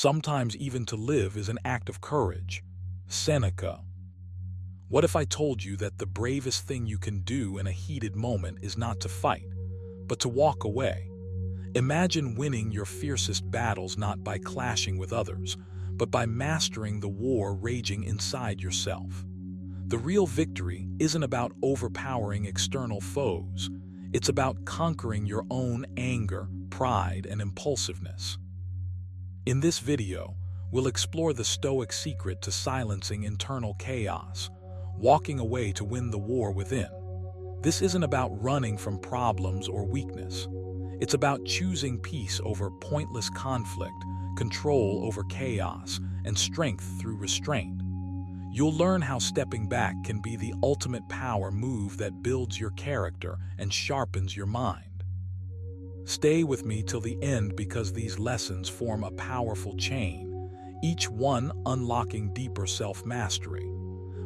Sometimes even to live is an act of courage. Seneca. What if I told you that the bravest thing you can do in a heated moment is not to fight, but to walk away? Imagine winning your fiercest battles not by clashing with others, but by mastering the war raging inside yourself. The real victory isn't about overpowering external foes. It's about conquering your own anger, pride, and impulsiveness. In this video, we'll explore the Stoic secret to silencing internal chaos, walking away to win the war within. This isn't about running from problems or weakness. It's about choosing peace over pointless conflict, control over chaos, and strength through restraint. You'll learn how stepping back can be the ultimate power move that builds your character and sharpens your mind. Stay with me till the end because these lessons form a powerful chain, each one unlocking deeper self-mastery.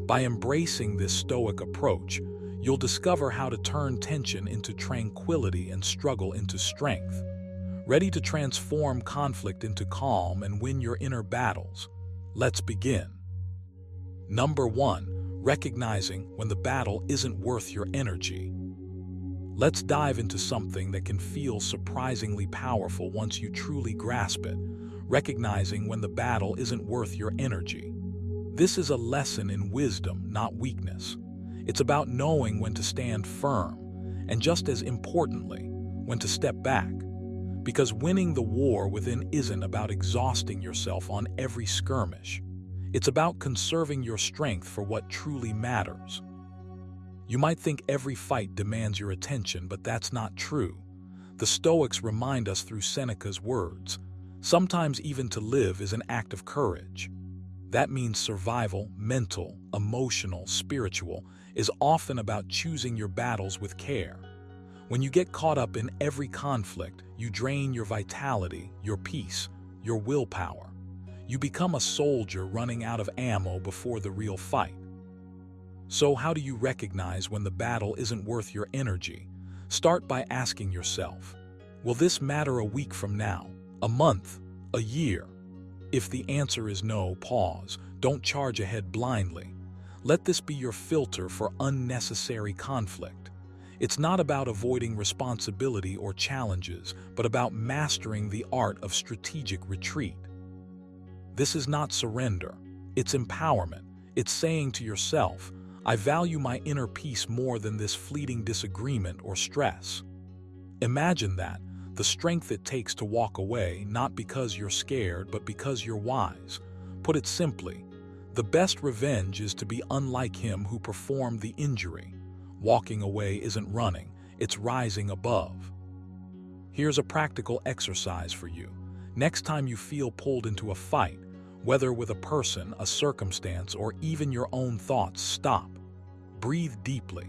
By embracing this Stoic approach, you'll discover how to turn tension into tranquility and struggle into strength. Ready to transform conflict into calm and win your inner battles? Let's begin. Number 1. Recognizing when the battle isn't worth your energy. Let's dive into something that can feel surprisingly powerful once you truly grasp it. Recognizing when the battle isn't worth your energy. This is a lesson in wisdom, not weakness. It's about knowing when to stand firm, and just as importantly, when to step back. Because winning the war within isn't about exhausting yourself on every skirmish. It's about conserving your strength for what truly matters. You might think every fight demands your attention, but that's not true. The Stoics remind us through Seneca's words, sometimes even to live is an act of courage. That means survival, mental, emotional, spiritual, is often about choosing your battles with care. When you get caught up in every conflict, you drain your vitality, your peace, your willpower. You become a soldier running out of ammo before the real fight. So how do you recognize when the battle isn't worth your energy? Start by asking yourself, will this matter a week from now, a month, a year? If the answer is no, pause. Don't charge ahead blindly. Let this be your filter for unnecessary conflict. It's not about avoiding responsibility or challenges, but about mastering the art of strategic retreat. This is not surrender. It's empowerment. It's saying to yourself, I value my inner peace more than this fleeting disagreement or stress. Imagine that. The strength it takes to walk away, not because you're scared, but because you're wise. Put it simply, the best revenge is to be unlike him who performed the injury. Walking away isn't running, it's rising above. Here's a practical exercise for you. Next time you feel pulled into a fight, whether with a person, a circumstance, or even your own thoughts, stop. Breathe deeply.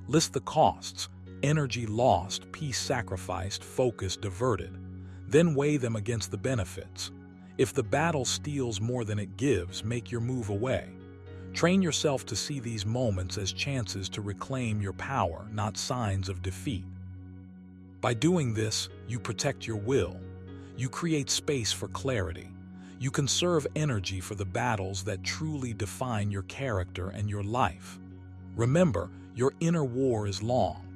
List the costs. Energy lost, peace sacrificed, focus diverted. Then weigh them against the benefits. If the battle steals more than it gives, make your move away. Train yourself to see these moments as chances to reclaim your power, not signs of defeat. By doing this, you protect your will. You create space for clarity. You conserve energy for the battles that truly define your character and your life. Remember, your inner war is long.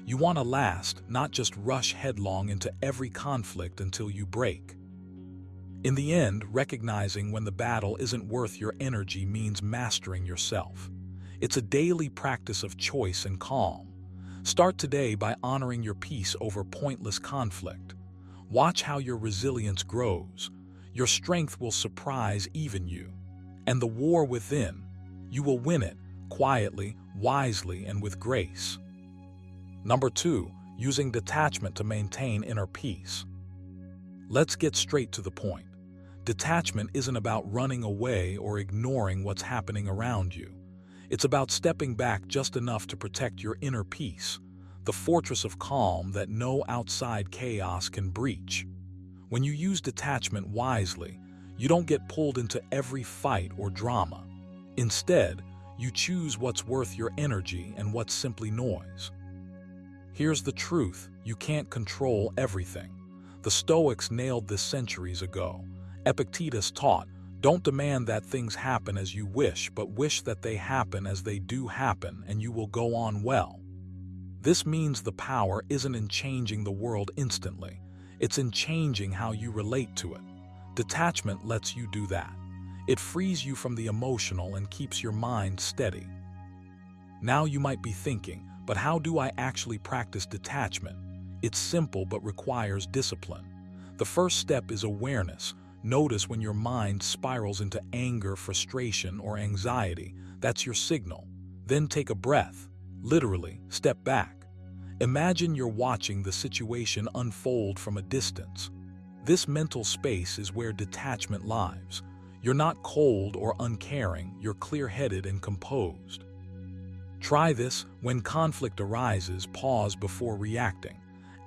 You want to last, not just rush headlong into every conflict until you break. In the end, recognizing when the battle isn't worth your energy means mastering yourself. It's a daily practice of choice and calm. Start today by honoring your peace over pointless conflict. Watch how your resilience grows. Your strength will surprise even you. And the war within, you will win it quietly, wisely, and with grace. Number 2, using detachment to maintain inner peace. Let's get straight to the point. Detachment isn't about running away or ignoring what's happening around you. It's about stepping back just enough to protect your inner peace, the fortress of calm that no outside chaos can breach. When you use detachment wisely, you don't get pulled into every fight or drama. Instead, you choose what's worth your energy and what's simply noise. Here's the truth, you can't control everything. The Stoics nailed this centuries ago. Epictetus taught, "Don't demand that things happen as you wish, but wish that they happen as they do happen, and you will go on well." This means the power isn't in changing the world instantly. It's in changing how you relate to it. Detachment lets you do that. It frees you from the emotional and keeps your mind steady. Now you might be thinking, but how do I actually practice detachment? It's simple but requires discipline. The first step is awareness. Notice when your mind spirals into anger, frustration, or anxiety. That's your signal. Then take a breath. Literally, step back. Imagine you're watching the situation unfold from a distance. This mental space is where detachment lives. You're not cold or uncaring, you're clear-headed and composed. Try this. When conflict arises, pause before reacting.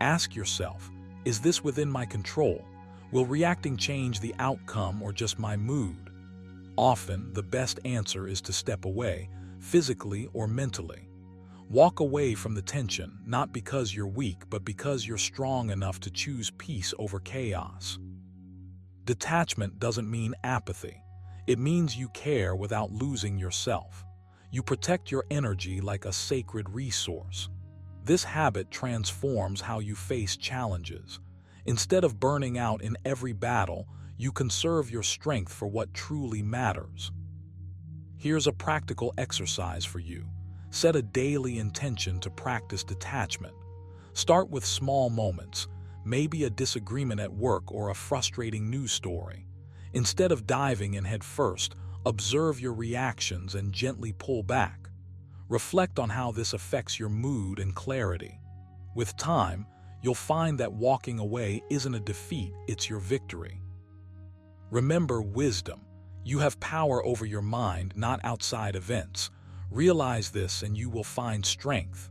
Ask yourself, is this within my control? Will reacting change the outcome or just my mood? Often, the best answer is to step away, physically or mentally. Walk away from the tension, not because you're weak, but because you're strong enough to choose peace over chaos. Detachment doesn't mean apathy. It means you care without losing yourself. You protect your energy like a sacred resource. This habit transforms how you face challenges. Instead of burning out in every battle, you conserve your strength for what truly matters. Here's a practical exercise for you. Set a daily intention to practice detachment. Start with small moments, maybe a disagreement at work or a frustrating news story. Instead of diving in head first, observe your reactions and gently pull back. Reflect on how this affects your mood and clarity. With time, you'll find that walking away isn't a defeat, it's your victory. Remember wisdom. You have power over your mind, not outside events. Realize this and you will find strength.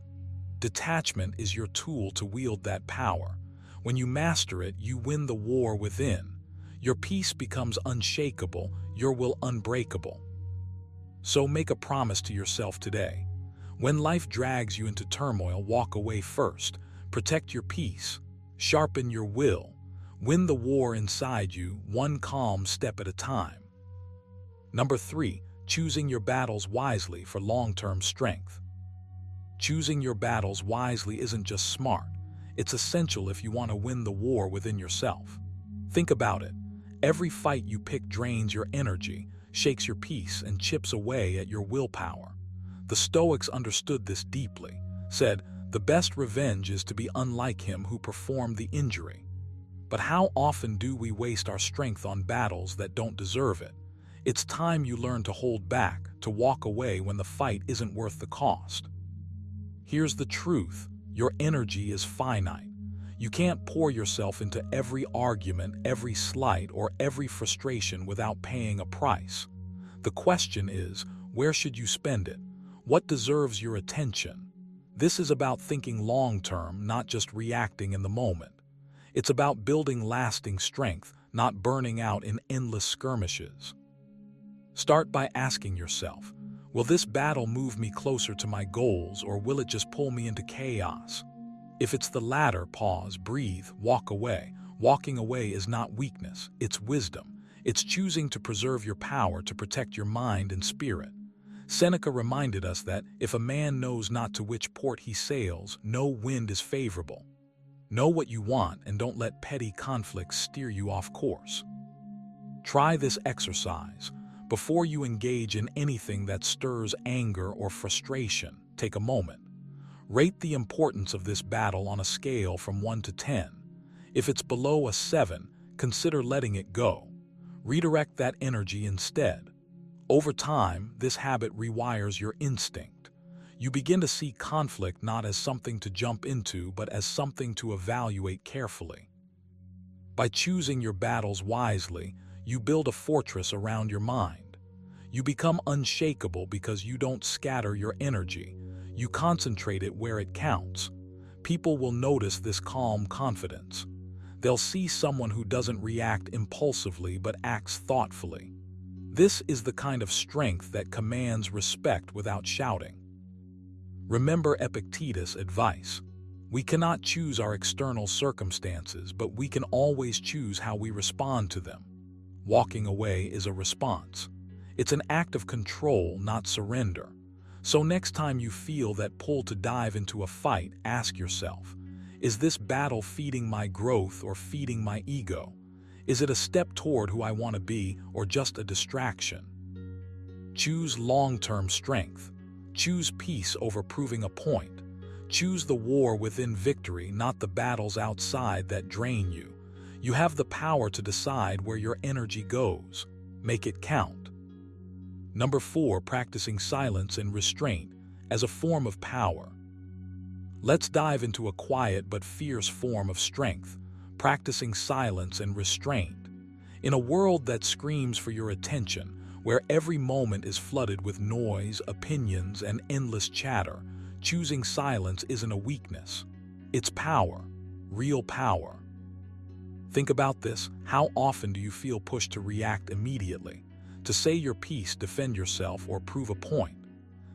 Detachment is your tool to wield that power. When you master it, you win the war within. Your peace becomes unshakable, your will unbreakable. So make a promise to yourself today. When life drags you into turmoil, walk away first. Protect your peace. Sharpen your will. Win the war inside you, one calm step at a time. Number 3. Choosing your battles wisely for long-term strength. Choosing your battles wisely isn't just smart. It's essential if you want to win the war within yourself. Think about it. Every fight you pick drains your energy, shakes your peace, and chips away at your willpower. The Stoics understood this deeply, said, "The best revenge is to be unlike him who performed the injury." But how often do we waste our strength on battles that don't deserve it? It's time you learn to hold back, to walk away when the fight isn't worth the cost. Here's the truth. Your energy is finite. You can't pour yourself into every argument, every slight, or every frustration without paying a price. The question is, where should you spend it? What deserves your attention? This is about thinking long-term, not just reacting in the moment. It's about building lasting strength, not burning out in endless skirmishes. Start by asking yourself, will this battle move me closer to my goals, or will it just pull me into chaos? If it's the latter, pause, breathe, walk away. Walking away is not weakness, it's wisdom. It's choosing to preserve your power to protect your mind and spirit. Seneca reminded us that if a man knows not to which port he sails, no wind is favorable. Know what you want and don't let petty conflicts steer you off course. Try this exercise. Before you engage in anything that stirs anger or frustration, take a moment. Rate the importance of this battle on a scale from 1 to 10. If it's below a 7, consider letting it go. Redirect that energy instead. Over time, this habit rewires your instinct. You begin to see conflict not as something to jump into, but as something to evaluate carefully. By choosing your battles wisely, you build a fortress around your mind. You become unshakable because you don't scatter your energy. You concentrate it where it counts. People will notice this calm confidence. They'll see someone who doesn't react impulsively but acts thoughtfully. This is the kind of strength that commands respect without shouting. Remember Epictetus' advice. We cannot choose our external circumstances, but we can always choose how we respond to them. walking away is a response. It's an act of control, not surrender. So next time you feel that pull to dive into a fight, ask yourself, is this battle feeding my growth or feeding my ego? Is it a step toward who I want to be or just a distraction? Choose long-term strength. Choose peace over proving a point. Choose the war within victory, not the battles outside that drain you. You have the power to decide where your energy goes. Make it count. Number 4, practicing silence and restraint as a form of power. Let's dive into a quiet but fierce form of strength, practicing silence and restraint. In a world that screams for your attention, where every moment is flooded with noise, opinions, and endless chatter, choosing silence isn't a weakness. It's power, real power. Think about this. How often do you feel pushed to react immediately, to say your piece, defend yourself, or prove a point?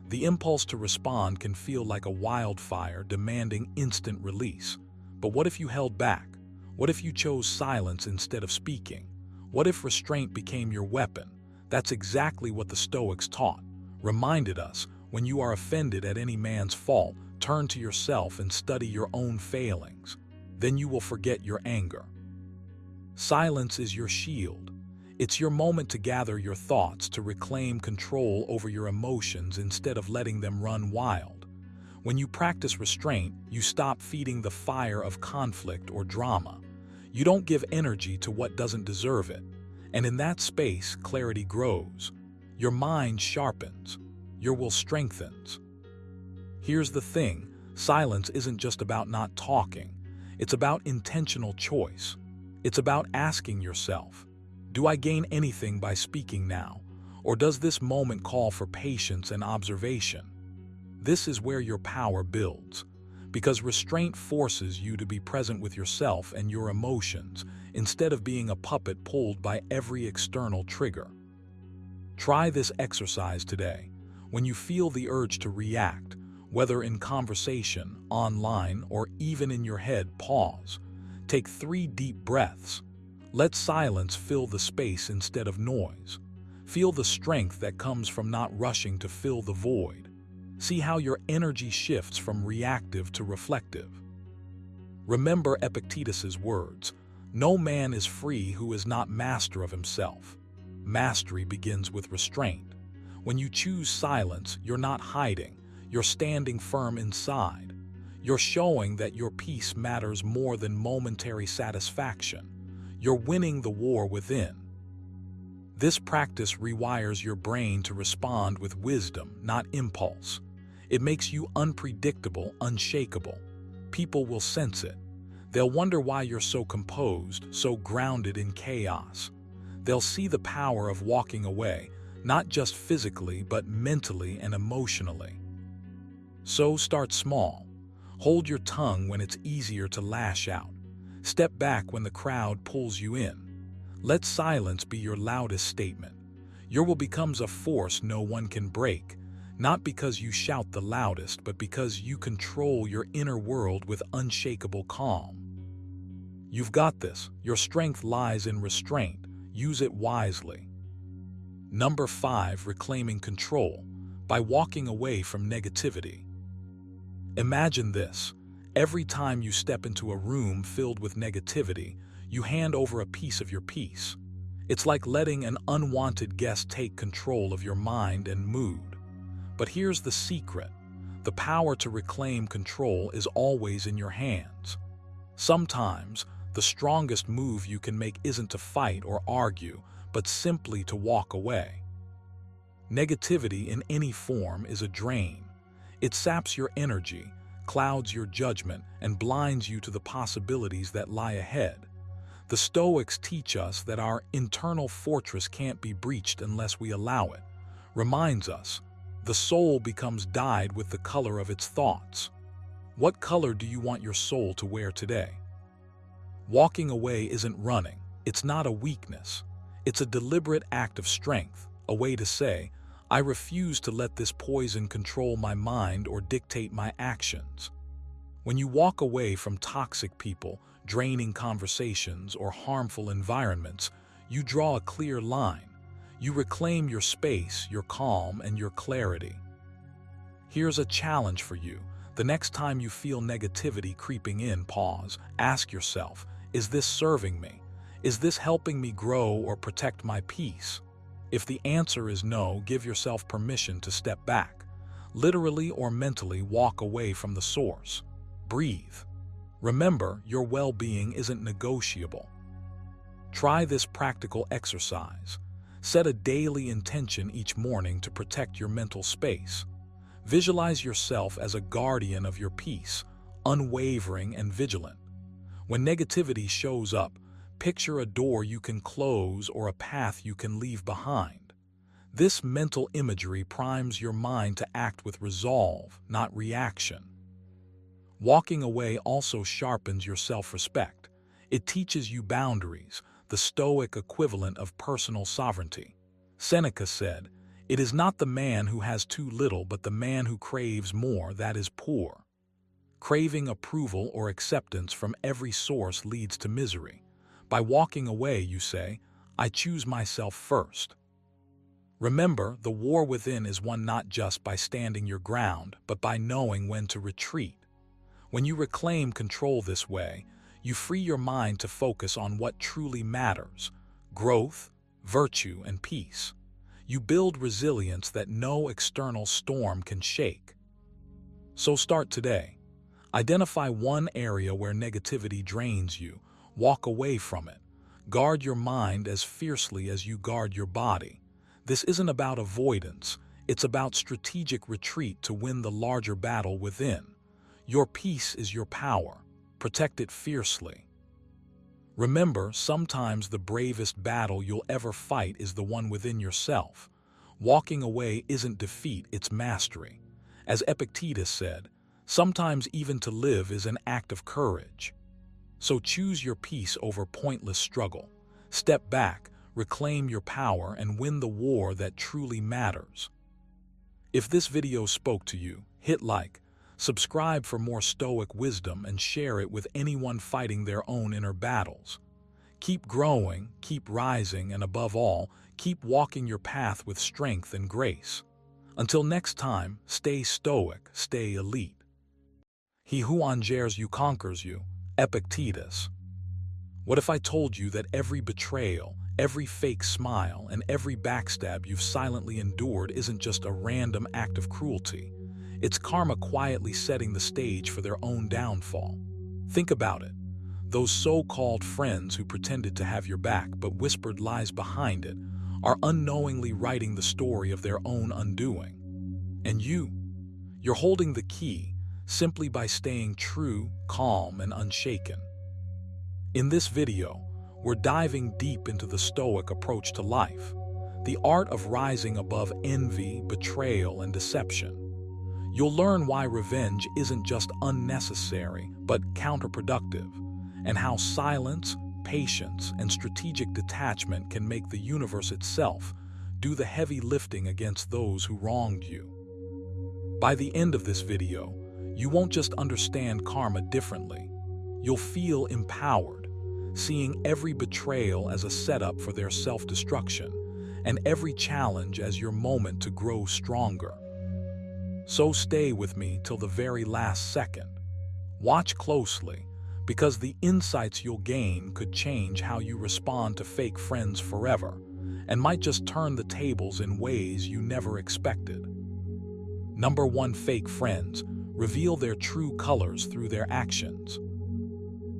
The impulse to respond can feel like a wildfire demanding instant release. But what if you held back? What if you chose silence instead of speaking? What if restraint became your weapon? That's exactly what the Stoics taught, reminded us, when you are offended at any man's fault, turn to yourself and study your own failings. Then you will forget your anger. Silence is your shield. It's your moment to gather your thoughts, to reclaim control over your emotions instead of letting them run wild. When you practice restraint, you stop feeding the fire of conflict or drama. You don't give energy to what doesn't deserve it. And in that space, clarity grows. Your mind sharpens. Your will strengthens. Here's the thing, silence isn't just about not talking. It's about intentional choice. It's about asking yourself, do I gain anything by speaking now? Or does this moment call for patience and observation? This is where your power builds, because restraint forces you to be present with yourself and your emotions, instead of being a puppet pulled by every external trigger. Try this exercise today. When you feel the urge to react, whether in conversation, online, or even in your head, pause. Take 3 deep breaths. Let silence fill the space instead of noise. Feel the strength that comes from not rushing to fill the void. See how your energy shifts from reactive to reflective. Remember Epictetus's words, "No man is free who is not master of himself." Mastery begins with restraint. When you choose silence, you're not hiding, you're standing firm inside. You're showing that your peace matters more than momentary satisfaction. You're winning the war within. This practice rewires your brain to respond with wisdom, not impulse. It makes you unpredictable, unshakable. People will sense it. They'll wonder why you're so composed, so grounded in chaos. They'll see the power of walking away, not just physically, but mentally and emotionally. So start small. Hold your tongue when it's easier to lash out. Step back when the crowd pulls you in. Let silence be your loudest statement. Your will becomes a force no one can break, not because you shout the loudest, but because you control your inner world with unshakable calm. You've got this. Your strength lies in restraint. Use it wisely. Number 5, reclaiming control by walking away from negativity. Imagine this. Every time you step into a room filled with negativity, you hand over a piece of your peace. It's like letting an unwanted guest take control of your mind and mood. But here's the secret. The power to reclaim control is always in your hands. Sometimes, the strongest move you can make isn't to fight or argue, but simply to walk away. Negativity in any form is a drain. It saps your energy, clouds your judgment, and blinds you to the possibilities that lie ahead. The Stoics teach us that our internal fortress can't be breached unless we allow it. Reminds us, the soul becomes dyed with the color of its thoughts. What color do you want your soul to wear today? Walking away isn't running. It's not a weakness. It's a deliberate act of strength, a way to say, I refuse to let this poison control my mind or dictate my actions. When you walk away from toxic people, draining conversations, or harmful environments, You draw a clear line. You reclaim your space, your calm, and your clarity. Here's a challenge for you. The next time you feel negativity creeping in, pause. Ask yourself, is this serving me? Is this helping me grow or protect my peace? If the answer is no, give yourself permission to step back. Literally or mentally walk away from the source. Breathe. Remember, your well-being isn't negotiable. Try this practical exercise. Set a daily intention each morning to protect your mental space. Visualize yourself as a guardian of your peace, unwavering and vigilant. When negativity shows up, picture a door you can close or a path you can leave behind. This mental imagery primes your mind to act with resolve, not reaction. Walking away also sharpens your self-respect. It teaches you boundaries, the Stoic equivalent of personal sovereignty. Seneca said, "It is not the man who has too little, but the man who craves more that is poor." Craving approval or acceptance from every source leads to misery. By walking away, you say, "I choose myself first." Remember, the war within is won not just by standing your ground, but by knowing when to retreat. When you reclaim control this way, you free your mind to focus on what truly matters: growth, virtue, and peace. You build resilience that no external storm can shake. So start today. Identify one area where negativity drains you. Walk away from it. Guard your mind as fiercely as you guard your body. This isn't about avoidance. It's about strategic retreat to win the larger battle within. Your peace is your power. Protect it fiercely. Remember, sometimes the bravest battle you'll ever fight is the one within yourself. Walking away isn't defeat, it's mastery. As Epictetus said, sometimes even to live is an act of courage. So choose your peace over pointless struggle. Step back, reclaim your power, and win the war that truly matters. If this video spoke to you, hit like, subscribe for more Stoic wisdom, and share it with anyone fighting their own inner battles. Keep growing, keep rising, and above all, keep walking your path with strength and grace. Until next time, stay stoic, stay elite. He who engages you conquers you. Epictetus. What if I told you that every betrayal, every fake smile, and every backstab you've silently endured isn't just a random act of cruelty? It's karma quietly setting the stage for their own downfall. Think about it. Those so-called friends who pretended to have your back but whispered lies behind it are unknowingly writing the story of their own undoing. And you're holding the key simply by staying true, calm, and unshaken. In this video, we're diving deep into the Stoic approach to life, the art of rising above envy, betrayal, and deception. You'll learn why revenge isn't just unnecessary, but counterproductive, and how silence, patience, and strategic detachment can make the universe itself do the heavy lifting against those who wronged you. By the end of this video, you won't just understand karma differently. You'll feel empowered, seeing every betrayal as a setup for their self-destruction, and every challenge as your moment to grow stronger. So stay with me till the very last second. Watch closely, because the insights you'll gain could change how you respond to fake friends forever, and might just turn the tables in ways you never expected. Number 1. Fake friends reveal their true colors through their actions.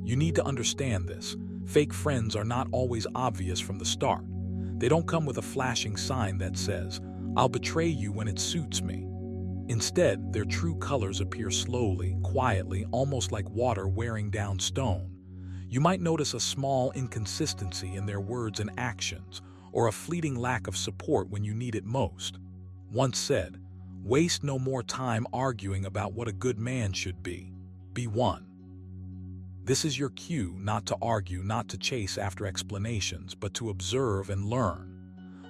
You need to understand this. Fake friends are not always obvious from the start. They don't come with a flashing sign that says, "I'll betray you when it suits me." Instead, their true colors appear slowly, quietly, almost like water wearing down stone. You might notice a small inconsistency in their words and actions, or a fleeting lack of support when you need it most. Once said, "Waste no more time arguing about what a good man should be. Be one." This is your cue not to argue, not to chase after explanations, but to observe and learn.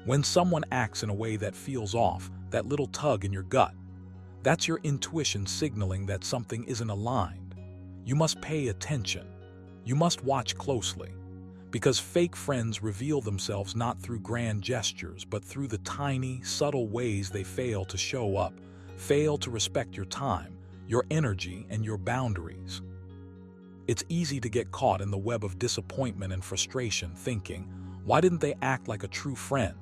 When someone acts in a way that feels off, that little tug in your gut, that's your intuition signaling that something isn't aligned. You must pay attention. You must watch closely. Because fake friends reveal themselves not through grand gestures, but through the tiny, subtle ways they fail to show up, fail to respect your time, your energy, and your boundaries. It's easy to get caught in the web of disappointment and frustration, thinking, why didn't they act like a true friend?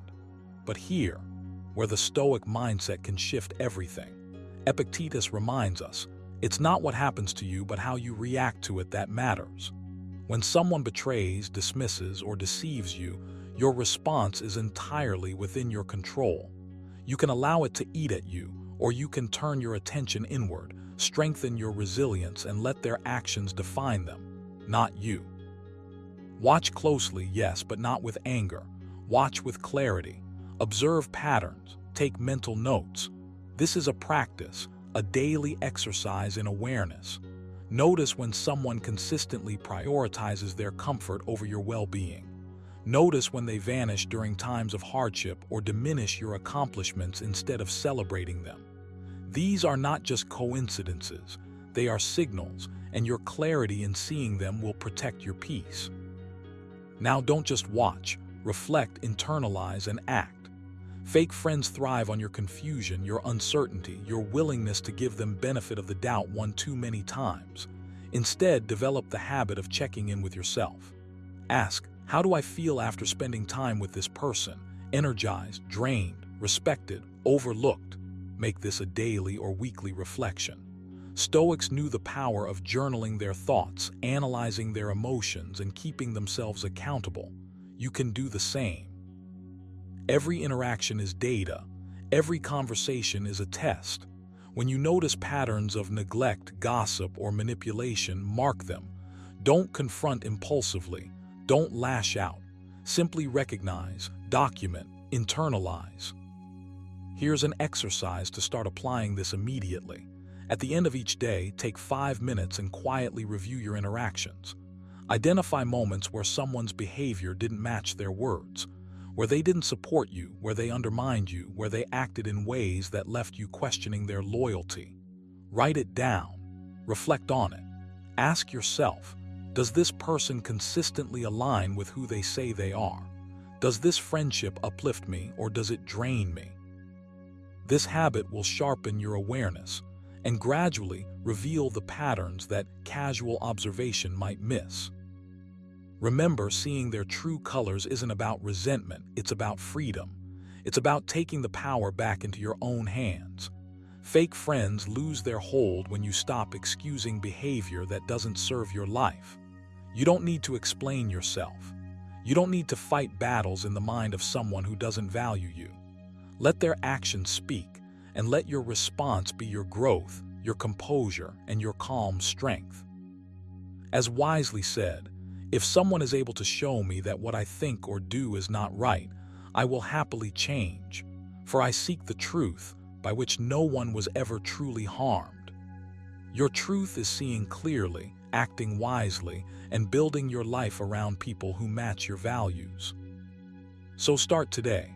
But here, where the Stoic mindset can shift everything, Epictetus reminds us, it's not what happens to you, but how you react to it that matters. When someone betrays, dismisses, or deceives you, your response is entirely within your control. You can allow it to eat at you, or you can turn your attention inward, strengthen your resilience, and let their actions define them, not you. Watch closely, yes, but not with anger. Watch with clarity. Observe patterns. Take mental notes. This is a practice, a daily exercise in awareness. Notice when someone consistently prioritizes their comfort over your well-being. Notice when they vanish during times of hardship or diminish your accomplishments instead of celebrating them. These are not just coincidences, they are signals, and your clarity in seeing them will protect your peace. Now don't just watch, reflect, internalize, and act. Fake friends thrive on your confusion, your uncertainty, your willingness to give them benefit of the doubt one too many times. Instead, develop the habit of checking in with yourself. Ask, how do I feel after spending time with this person? Energized, drained, respected, overlooked? Make this a daily or weekly reflection. Stoics knew the power of journaling their thoughts, analyzing their emotions, and keeping themselves accountable. You can do the same. Every interaction is data. Every conversation is a test. When you notice patterns of neglect, gossip, or manipulation, mark them. Don't confront impulsively. Don't lash out. Simply recognize, document, internalize. Here's an exercise to start applying this immediately. At the end of each day, take 5 minutes and quietly review your interactions. Identify moments where someone's behavior didn't match their words, where they didn't support you, where they undermined you, where they acted in ways that left you questioning their loyalty. Write it down. Reflect on it. Ask yourself, does this person consistently align with who they say they are? Does this friendship uplift me or does it drain me? This habit will sharpen your awareness and gradually reveal the patterns that casual observation might miss. Remember, seeing their true colors isn't about resentment, it's about freedom. It's about taking the power back into your own hands. Fake friends lose their hold when you stop excusing behavior that doesn't serve your life. You don't need to explain yourself. You don't need to fight battles in the mind of someone who doesn't value you. Let their actions speak, and let your response be your growth, your composure, and your calm strength. As wisely said, if someone is able to show me that what I think or do is not right, I will happily change, for I seek the truth by which no one was ever truly harmed. Your truth is seeing clearly, acting wisely, and building your life around people who match your values. So start today.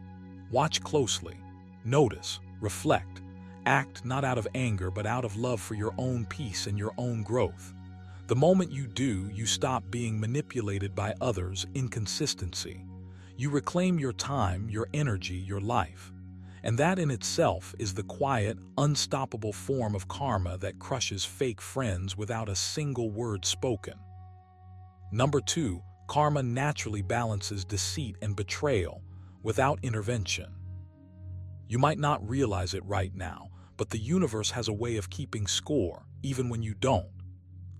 Watch closely, notice, reflect, act not out of anger but out of love for your own peace and your own growth. The moment you do, you stop being manipulated by others' inconsistency. You reclaim your time, your energy, your life. And that in itself is the quiet, unstoppable form of karma that crushes fake friends without a single word spoken. Number 2, karma naturally balances deceit and betrayal without intervention. You might not realize it right now, but the universe has a way of keeping score, even when you don't.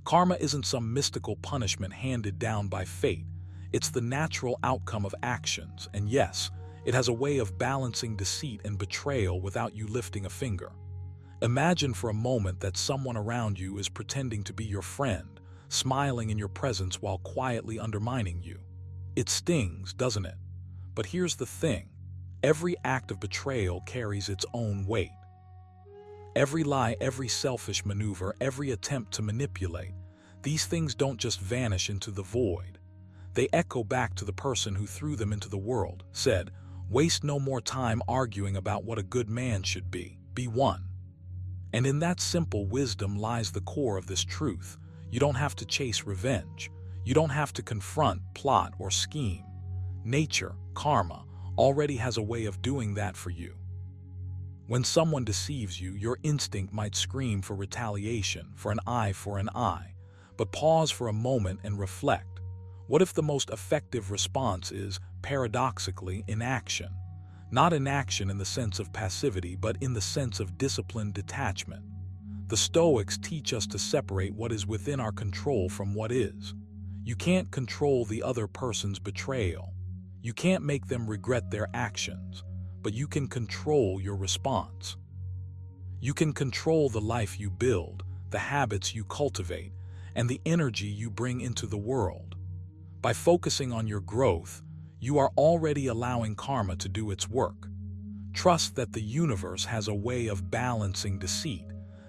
Karma isn't some mystical punishment handed down by fate. It's the natural outcome of actions, and yes, it has a way of balancing deceit and betrayal without you lifting a finger. Imagine for a moment that someone around you is pretending to be your friend, smiling in your presence while quietly undermining you. It stings, doesn't it? But here's the thing. Every act of betrayal carries its own weight. Every lie, every selfish maneuver, every attempt to manipulate, these things don't just vanish into the void. They echo back to the person who threw them into the world, said, "Waste no more time arguing about what a good man should be one." And in that simple wisdom lies the core of this truth. You don't have to chase revenge. You don't have to confront, plot, or scheme. Nature, karma, already has a way of doing that for you. When someone deceives you, your instinct might scream for retaliation, for an eye. But pause for a moment and reflect. What if the most effective response is, paradoxically, inaction? Not inaction in the sense of passivity, but in the sense of disciplined detachment. The Stoics teach us to separate what is within our control from what is. You can't control the other person's betrayal. You can't make them regret their actions, but you can control your response. You can control the life you build, the habits you cultivate, and the energy you bring into the world. By focusing on your growth, you are already allowing karma to do its work. Trust that the universe has a way of balancing deceit,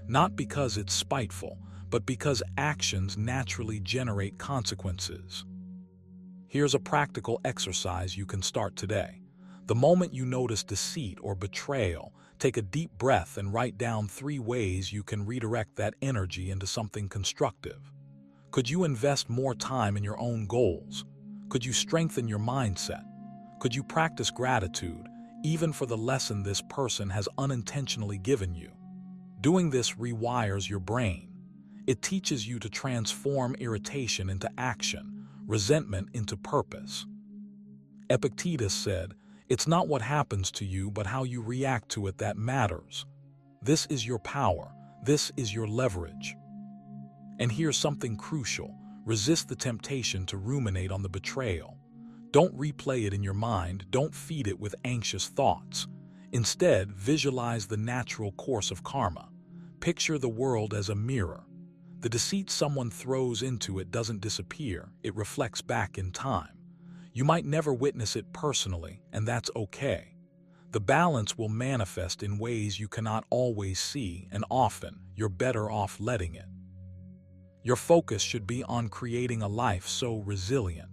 not because it's spiteful, but because actions naturally generate consequences. Here's a practical exercise you can start today. The moment you notice deceit or betrayal, take a deep breath and write down 3 ways you can redirect that energy into something constructive. Could you invest more time in your own goals? Could you strengthen your mindset? Could you practice gratitude, even for the lesson this person has unintentionally given you? Doing this rewires your brain. It teaches you to transform irritation into action, resentment into purpose. Epictetus said, "It's not what happens to you, but how you react to it that matters." This is your power. This is your leverage. And here's something crucial. Resist the temptation to ruminate on the betrayal. Don't replay it in your mind. Don't feed it with anxious thoughts. Instead, visualize the natural course of karma. Picture the world as a mirror. The deceit someone throws into it doesn't disappear. It reflects back in time. You might never witness it personally, and that's okay. The balance will manifest in ways you cannot always see, and often you're better off letting it. Your focus should be on creating a life so resilient,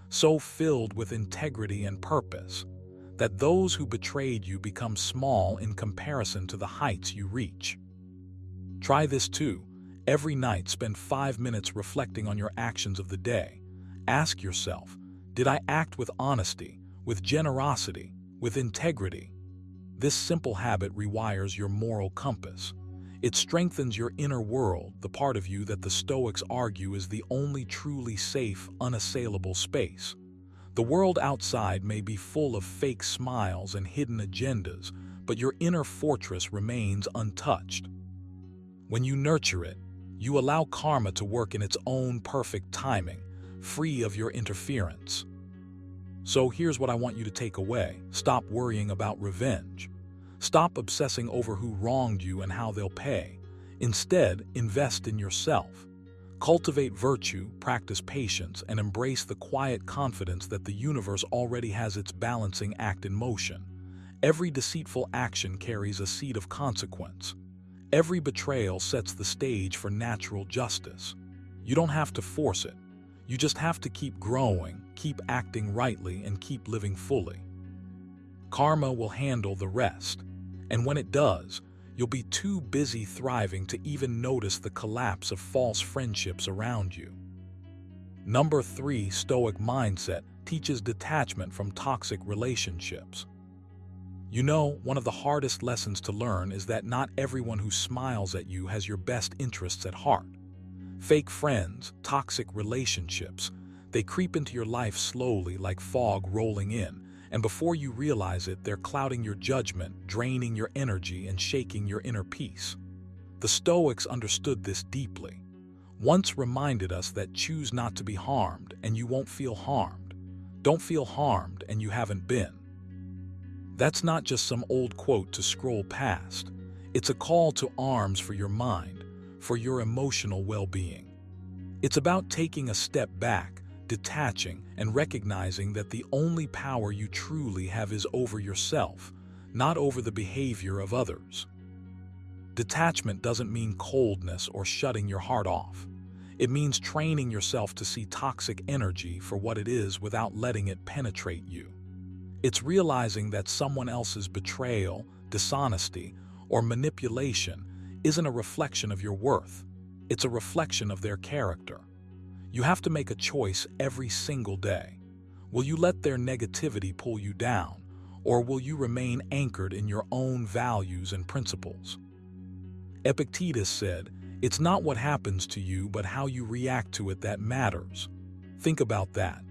so filled with integrity and purpose, that those who betrayed you become small in comparison to the heights you reach. Try this too. Every night, spend 5 minutes reflecting on your actions of the day. Ask yourself, did I act with honesty, with generosity, with integrity? This simple habit rewires your moral compass. It strengthens your inner world, the part of you that the Stoics argue is the only truly safe, unassailable space. The world outside may be full of fake smiles and hidden agendas, but your inner fortress remains untouched. When you nurture it, you allow karma to work in its own perfect timing, free of your interference. So here's what I want you to take away. Stop worrying about revenge. Stop obsessing over who wronged you and how they'll pay. Instead, invest in yourself. Cultivate virtue, practice patience, and embrace the quiet confidence that the universe already has its balancing act in motion. Every deceitful action carries a seed of consequence. Every betrayal sets the stage for natural justice. You don't have to force it. You just have to keep growing, keep acting rightly, and keep living fully. Karma will handle the rest. And when it does, you'll be too busy thriving to even notice the collapse of false friendships around you. Number 3, Stoic mindset teaches detachment from toxic relationships. You know, one of the hardest lessons to learn is that not everyone who smiles at you has your best interests at heart. Fake friends, toxic relationships, they creep into your life slowly like fog rolling in, and before you realize it, they're clouding your judgment, draining your energy, and shaking your inner peace. The Stoics understood this deeply. Once reminded us that choose not to be harmed, and you won't feel harmed. Don't feel harmed, and you haven't been. That's not just some old quote to scroll past. It's a call to arms for your mind, for your emotional well-being. It's about taking a step back, detaching, and recognizing that the only power you truly have is over yourself, not over the behavior of others. Detachment doesn't mean coldness or shutting your heart off. It means training yourself to see toxic energy for what it is without letting it penetrate you. It's realizing that someone else's betrayal, dishonesty, or manipulation isn't a reflection of your worth. It's a reflection of their character. You have to make a choice every single day. Will you let their negativity pull you down, or will you remain anchored in your own values and principles? Epictetus said, "It's not what happens to you, but how you react to it that matters." Think about that.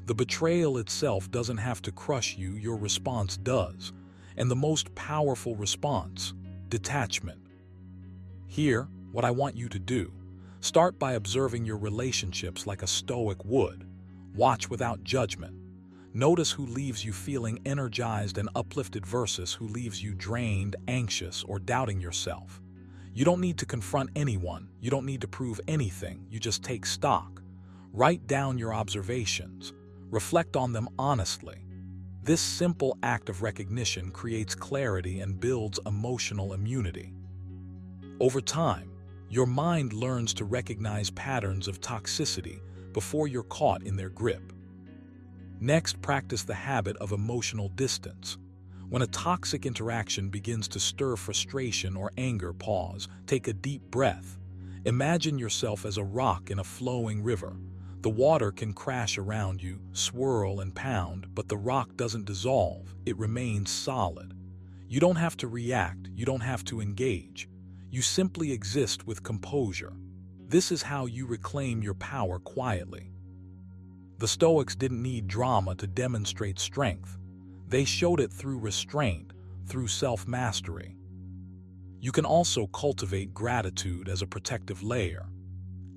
The betrayal itself doesn't have to crush you, your response does. And the most powerful response, detachment. Here, what I want you to do, start by observing your relationships like a Stoic would. Watch without judgment. Notice who leaves you feeling energized and uplifted versus who leaves you drained, anxious, or doubting yourself. You don't need to confront anyone. You don't need to prove anything. You just take stock. Write down your observations. Reflect on them honestly. This simple act of recognition creates clarity and builds emotional immunity. Over time, your mind learns to recognize patterns of toxicity before you're caught in their grip. Next, practice the habit of emotional distance. When a toxic interaction begins to stir frustration or anger, pause, take a deep breath. Imagine yourself as a rock in a flowing river. The water can crash around you, swirl and pound, but the rock doesn't dissolve, it remains solid. You don't have to react, you don't have to engage. You simply exist with composure. This is how you reclaim your power quietly. The Stoics didn't need drama to demonstrate strength. They showed it through restraint, through self-mastery. You can also cultivate gratitude as a protective layer.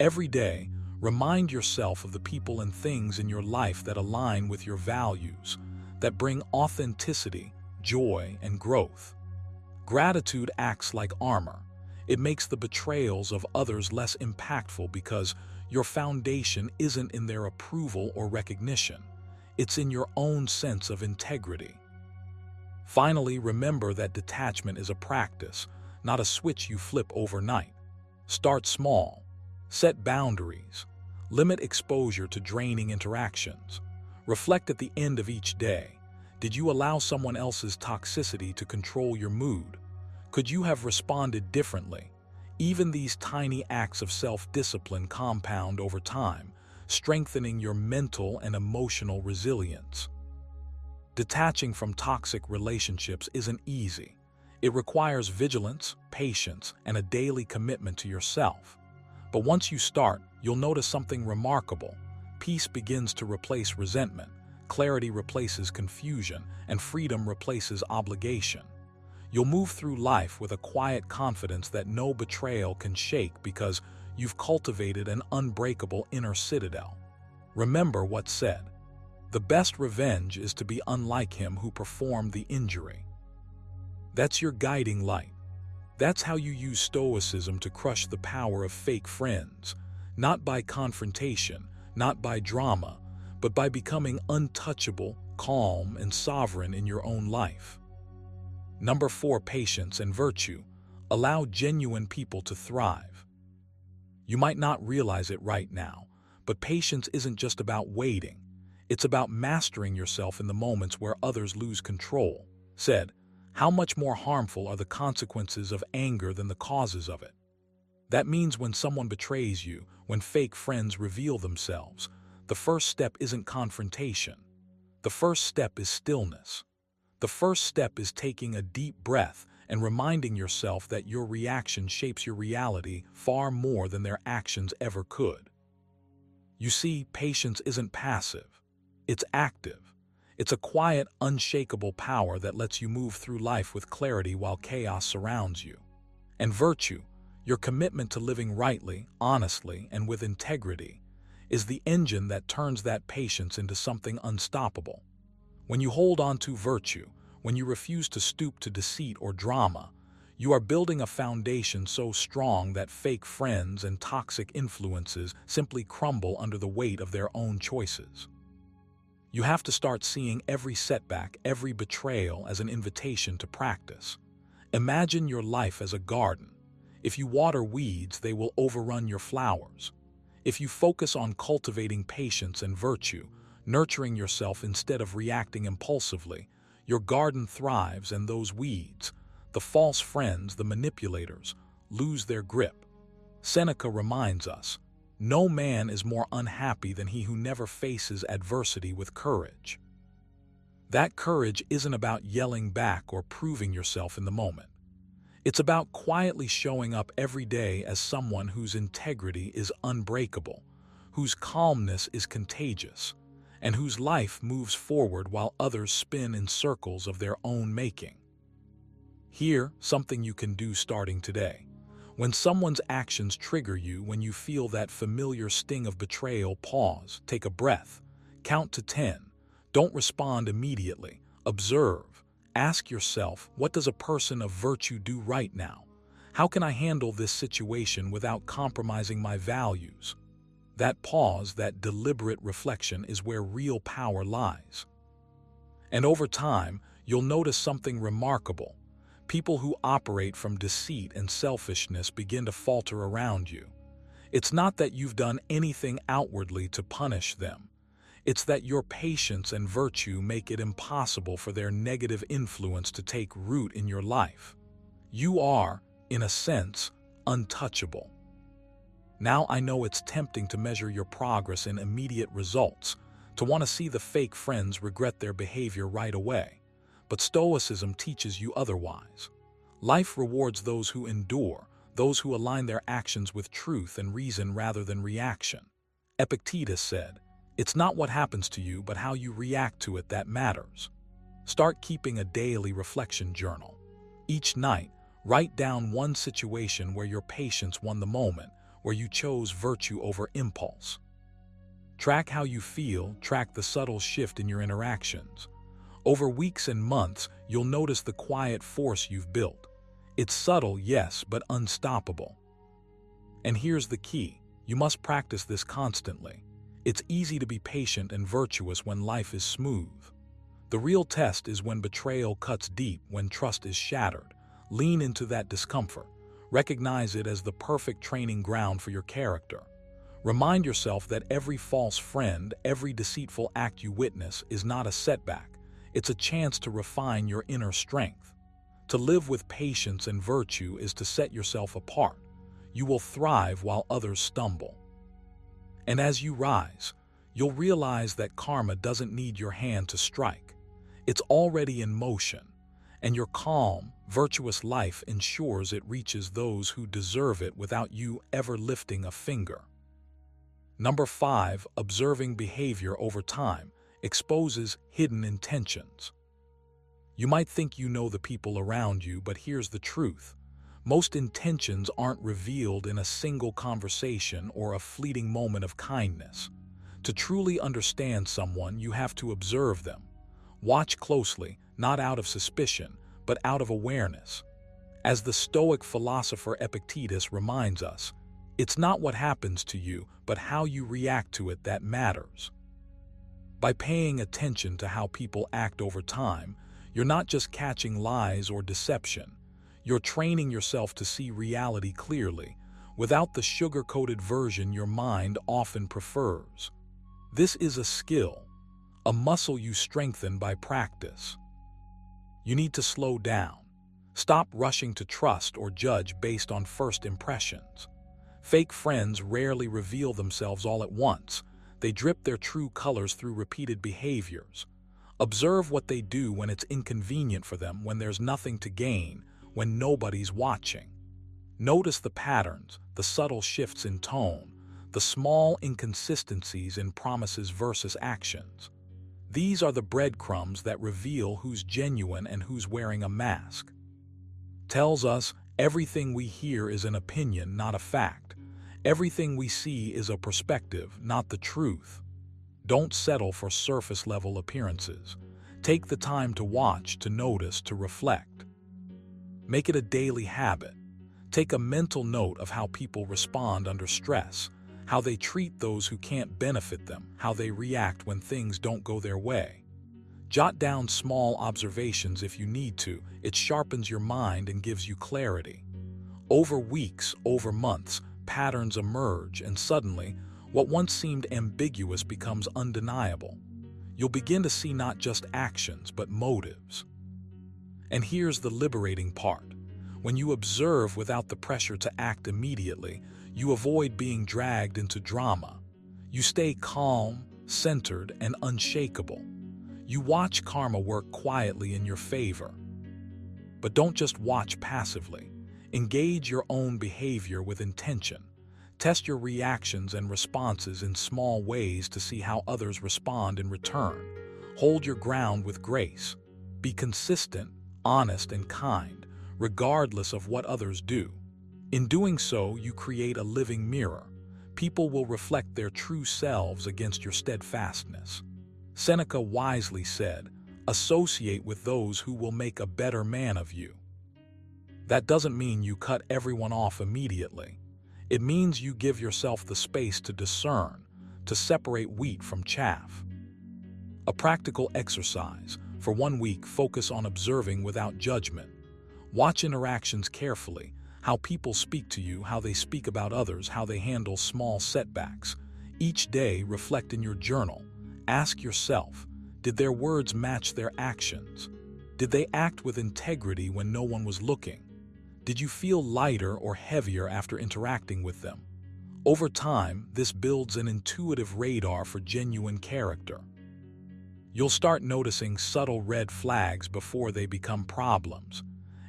Every day, remind yourself of the people and things in your life that align with your values, that bring authenticity, joy, and growth. Gratitude acts like armor. It makes the betrayals of others less impactful because your foundation isn't in their approval or recognition. It's in your own sense of integrity. Finally, remember that detachment is a practice, not a switch you flip overnight. Start small. Set boundaries. Limit exposure to draining interactions. Reflect at the end of each day. Did you allow someone else's toxicity to control your mood? Could you have responded differently? Even these tiny acts of self-discipline compound over time, strengthening your mental and emotional resilience. Detaching from toxic relationships isn't easy. It requires vigilance, patience, and a daily commitment to yourself. But once you start, you'll notice something remarkable. Peace begins to replace resentment, clarity replaces confusion, and freedom replaces obligation. You'll move through life with a quiet confidence that no betrayal can shake because you've cultivated an unbreakable inner citadel. Remember what's said. The best revenge is to be unlike him who performed the injury. That's your guiding light. That's how you use Stoicism to crush the power of fake friends, not by confrontation, not by drama, but by becoming untouchable, calm, and sovereign in your own life. Number 4, patience and virtue. Allow genuine people to thrive. You might not realize it right now, but patience isn't just about waiting. It's about mastering yourself in the moments where others lose control. Said, how much more harmful are the consequences of anger than the causes of it? That means when someone betrays you, when fake friends reveal themselves, the first step isn't confrontation. The first step is stillness. The first step is taking a deep breath and reminding yourself that your reaction shapes your reality far more than their actions ever could. You see, patience isn't passive. It's active. It's a quiet, unshakable power that lets you move through life with clarity while chaos surrounds you. And virtue, your commitment to living rightly, honestly, and with integrity, is the engine that turns that patience into something unstoppable. When you hold on to virtue, when you refuse to stoop to deceit or drama, you are building a foundation so strong that fake friends and toxic influences simply crumble under the weight of their own choices. You have to start seeing every setback, every betrayal as an invitation to practice. Imagine your life as a garden. If you water weeds, they will overrun your flowers. If you focus on cultivating patience and virtue, nurturing yourself instead of reacting impulsively, your garden thrives and those weeds, the false friends, the manipulators, lose their grip. Seneca reminds us, No man is more unhappy than he who never faces adversity with courage. That courage isn't about yelling back or proving yourself in the moment. It's about quietly showing up every day as someone whose integrity is unbreakable, whose calmness is contagious, and whose life moves forward while others spin in circles of their own making. Here, something you can do starting today. When someone's actions trigger you, when you feel that familiar sting of betrayal, pause, take a breath, count to 10. Don't respond immediately. Observe. Ask yourself, what does a person of virtue do right now? How can I handle this situation without compromising my values? That pause, that deliberate reflection is where real power lies. And over time, you'll notice something remarkable. People who operate from deceit and selfishness begin to falter around you. It's not that you've done anything outwardly to punish them. It's that your patience and virtue make it impossible for their negative influence to take root in your life. You are, in a sense, untouchable. Now I know it's tempting to measure your progress in immediate results, to want to see the fake friends regret their behavior right away. But Stoicism teaches you otherwise. Life rewards those who endure, those who align their actions with truth and reason rather than reaction. Epictetus said, "It's not what happens to you, but how you react to it that matters." Start keeping a daily reflection journal. Each night, write down one situation where your patience won the moment, where you chose virtue over impulse. Track how you feel, track the subtle shift in your interactions. Over weeks and months, you'll notice the quiet force you've built. It's subtle, yes, but unstoppable. And here's the key: you must practice this constantly. It's easy to be patient and virtuous when life is smooth. The real test is when betrayal cuts deep, when trust is shattered. Lean into that discomfort. Recognize it as the perfect training ground for your character. Remind yourself that every false friend, every deceitful act you witness is not a setback. It's a chance to refine your inner strength. To live with patience and virtue is to set yourself apart. You will thrive while others stumble. And as you rise, you'll realize that karma doesn't need your hand to strike. It's already in motion, and your calm, virtuous life ensures it reaches those who deserve it without you ever lifting a finger. Number 5, observing behavior over time exposes hidden intentions. You might think you know the people around you, but here's the truth. Most intentions aren't revealed in a single conversation or a fleeting moment of kindness. To truly understand someone, you have to observe them. Watch closely, not out of suspicion, but out of awareness. As the Stoic philosopher Epictetus reminds us, it's not what happens to you, but how you react to it that matters. By paying attention to how people act over time, you're not just catching lies or deception. You're training yourself to see reality clearly, without the sugar-coated version your mind often prefers. This is a skill, a muscle you strengthen by practice. You need to slow down. Stop rushing to trust or judge based on first impressions. Fake friends rarely reveal themselves all at once. They drip their true colors through repeated behaviors. Observe what they do when it's inconvenient for them, when there's nothing to gain, when nobody's watching. Notice the patterns, the subtle shifts in tone, the small inconsistencies in promises versus actions. These are the breadcrumbs that reveal who's genuine and who's wearing a mask. Tells us everything we hear is an opinion, not a fact. Everything we see is a perspective, not the truth. Don't settle for surface-level appearances. Take the time to watch, to notice, to reflect. Make it a daily habit. Take a mental note of how people respond under stress, how they treat those who can't benefit them, how they react when things don't go their way. Jot down small observations if you need to. It sharpens your mind and gives you clarity. Over weeks, over months, patterns emerge, and suddenly, what once seemed ambiguous becomes undeniable. You'll begin to see not just actions, but motives. And here's the liberating part. When you observe without the pressure to act immediately, You avoid being dragged into drama. You stay calm, centered, and unshakable. You watch karma work quietly in your favor. But don't just watch passively. Engage your own behavior with intention. Test your reactions and responses in small ways to see how others respond in return. Hold your ground with grace. Be consistent, honest, and kind, regardless of what others do. In doing so, you create a living mirror. People will reflect their true selves against your steadfastness. Seneca wisely said, "Associate with those who will make a better man of you." That doesn't mean you cut everyone off immediately. It means you give yourself the space to discern, to separate wheat from chaff. A practical exercise. For 1 week, focus on observing without judgment. Watch interactions carefully, how people speak to you, how they speak about others, how they handle small setbacks. Each day, reflect in your journal. Ask yourself, did their words match their actions? Did they act with integrity when no one was looking? Did you feel lighter or heavier after interacting with them? Over time, this builds an intuitive radar for genuine character. You'll start noticing subtle red flags before they become problems,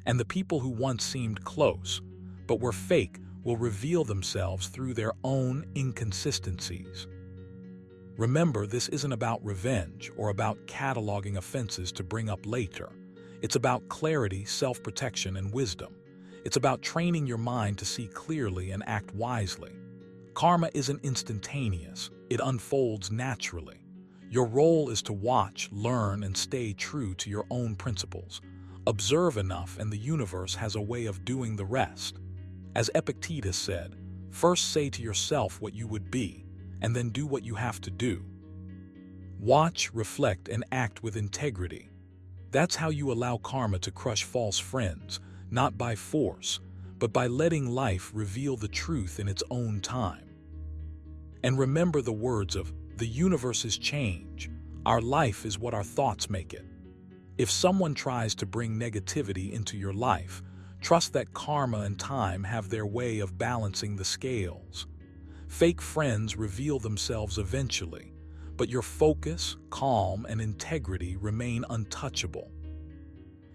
and the people who once seemed close but were fake will reveal themselves through their own inconsistencies. Remember, this isn't about revenge or about cataloging offenses to bring up later. It's about clarity, self-protection, and wisdom. It's about training your mind to see clearly and act wisely. Karma isn't instantaneous. It unfolds naturally. Your role is to watch, learn, and stay true to your own principles. Observe enough, and the universe has a way of doing the rest. As Epictetus said, first say to yourself what you would be, and then do what you have to do. Watch, reflect, and act with integrity. That's how you allow karma to crush false friends, not by force, but by letting life reveal the truth in its own time. And remember the words of, "The universe is change. Our life is what our thoughts make it." If someone tries to bring negativity into your life, trust that karma and time have their way of balancing the scales. Fake friends reveal themselves eventually, but your focus, calm, and integrity remain untouchable.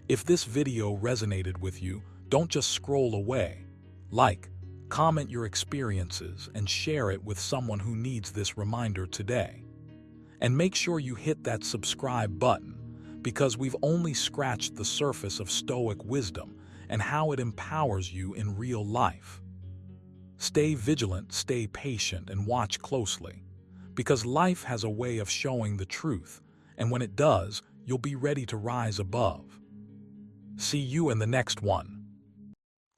If this video resonated with you, don't just scroll away. Like, comment your experiences, and share it with someone who needs this reminder today. And make sure you hit that subscribe button, because we've only scratched the surface of Stoic wisdom and how it empowers you in real life. Stay vigilant, stay patient, and watch closely, because life has a way of showing the truth, and when it does, you'll be ready to rise above. See you in the next one.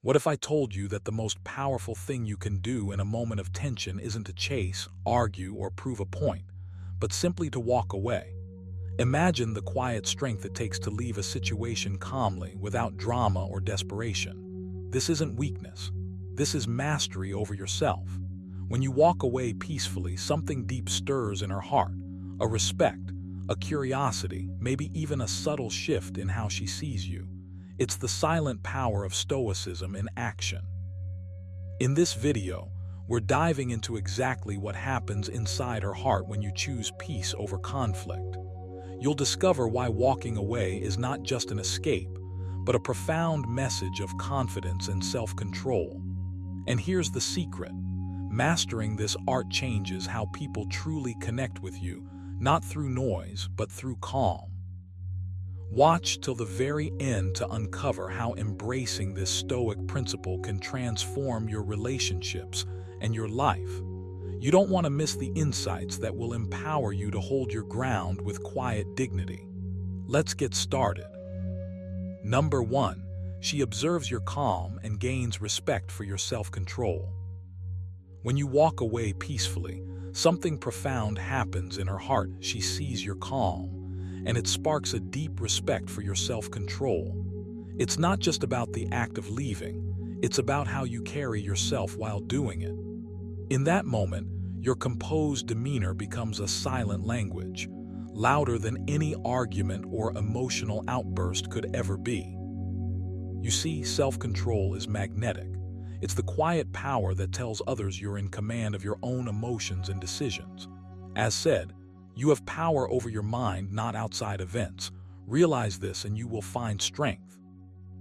What if I told you that the most powerful thing you can do in a moment of tension isn't to chase, argue, or prove a point, but simply to walk away? Imagine the quiet strength it takes to leave a situation calmly, without drama or desperation. This isn't weakness. This is mastery over yourself. When you walk away peacefully, something deep stirs in her heart, a respect, a curiosity, maybe even a subtle shift in how she sees you. It's the silent power of Stoicism in action. In this video, we're diving into exactly what happens inside her heart when you choose peace over conflict. You'll discover why walking away is not just an escape, but a profound message of confidence and self-control. And here's the secret. Mastering this art changes how people truly connect with you, not through noise, but through calm. Watch till the very end to uncover how embracing this Stoic principle can transform your relationships and your life. You don't want to miss the insights that will empower you to hold your ground with quiet dignity. Let's get started. Number 1, she observes your calm and gains respect for your self-control. When you walk away peacefully, something profound happens in her heart. She sees your calm, and it sparks a deep respect for your self-control. It's not just about the act of leaving, it's about how you carry yourself while doing it. In that moment, your composed demeanor becomes a silent language, louder than any argument or emotional outburst could ever be. You see, self-control is magnetic. It's the quiet power that tells others you're in command of your own emotions and decisions. As said, you have power over your mind, not outside events. Realize this and you will find strength.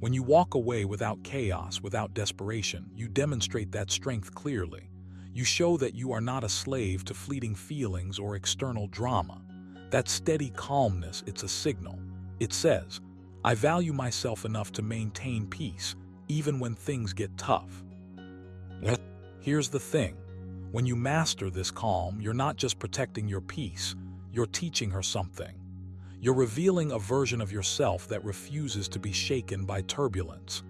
When you walk away without chaos, without desperation, you demonstrate that strength clearly. You show that you are not a slave to fleeting feelings or external drama. That steady calmness, it's a signal. It says, I value myself enough to maintain peace, even when things get tough. Here's the thing. When you master this calm, you're not just protecting your peace, you're teaching her something. You're revealing a version of yourself that refuses to be shaken by turbulence.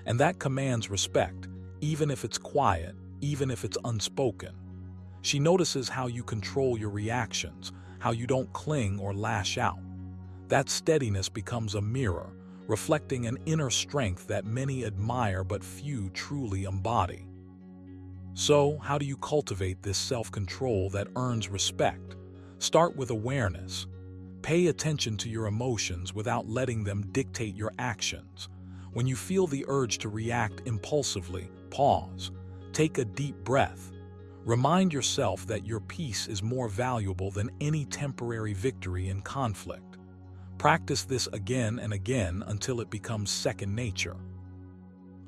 And that commands respect, even if it's quiet, even if it's unspoken. She notices how you control your reactions, how you don't cling or lash out. That steadiness becomes a mirror, reflecting an inner strength that many admire but few truly embody. So, how do you cultivate this self-control that earns respect? Start with awareness. Pay attention to your emotions without letting them dictate your actions. When you feel the urge to react impulsively, pause. Take a deep breath. Remind yourself that your peace is more valuable than any temporary victory in conflict. Practice this again and again until it becomes second nature.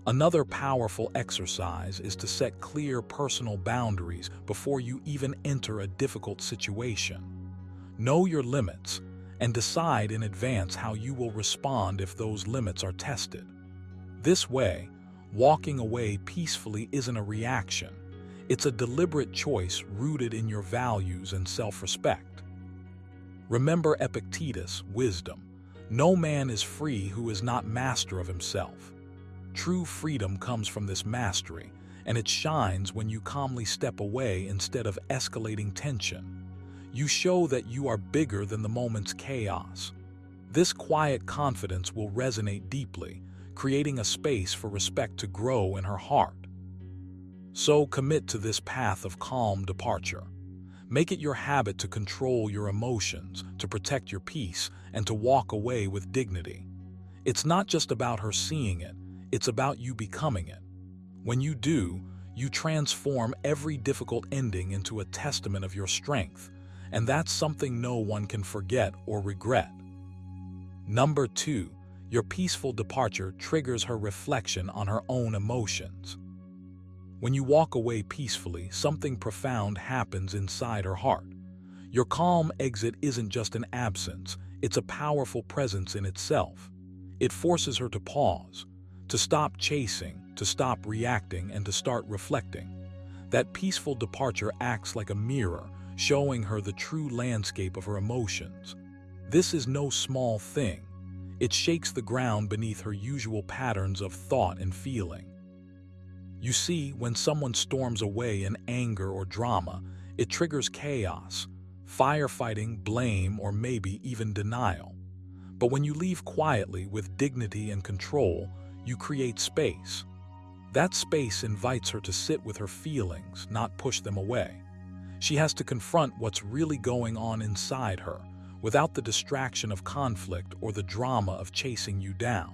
Another powerful exercise is to set clear personal boundaries before you even enter a difficult situation. Know your limits and decide in advance how you will respond if those limits are tested. This way, walking away peacefully isn't a reaction. It's a deliberate choice rooted in your values and self-respect. Remember Epictetus' wisdom. No man is free who is not master of himself. True freedom comes from this mastery, and it shines when you calmly step away instead of escalating tension. You show that you are bigger than the moment's chaos. This quiet confidence will resonate deeply, creating a space for respect to grow in her heart. So commit to this path of calm departure. Make it your habit to control your emotions, to protect your peace, and to walk away with dignity. It's not just about her seeing it, it's about you becoming it. When you do, you transform every difficult ending into a testament of your strength, and that's something no one can forget or regret. Number 2, your peaceful departure triggers her reflection on her own emotions. When you walk away peacefully, something profound happens inside her heart. Your calm exit isn't just an absence, it's a powerful presence in itself. It forces her to pause, to stop chasing, to stop reacting, and to start reflecting. That peaceful departure acts like a mirror, showing her the true landscape of her emotions. This is no small thing. It shakes the ground beneath her usual patterns of thought and feeling. You see, when someone storms away in anger or drama, it triggers chaos, firefighting, blame, or maybe even denial. But when you leave quietly with dignity and control, you create space. That space invites her to sit with her feelings, not push them away. She has to confront what's really going on inside her, without the distraction of conflict or the drama of chasing you down.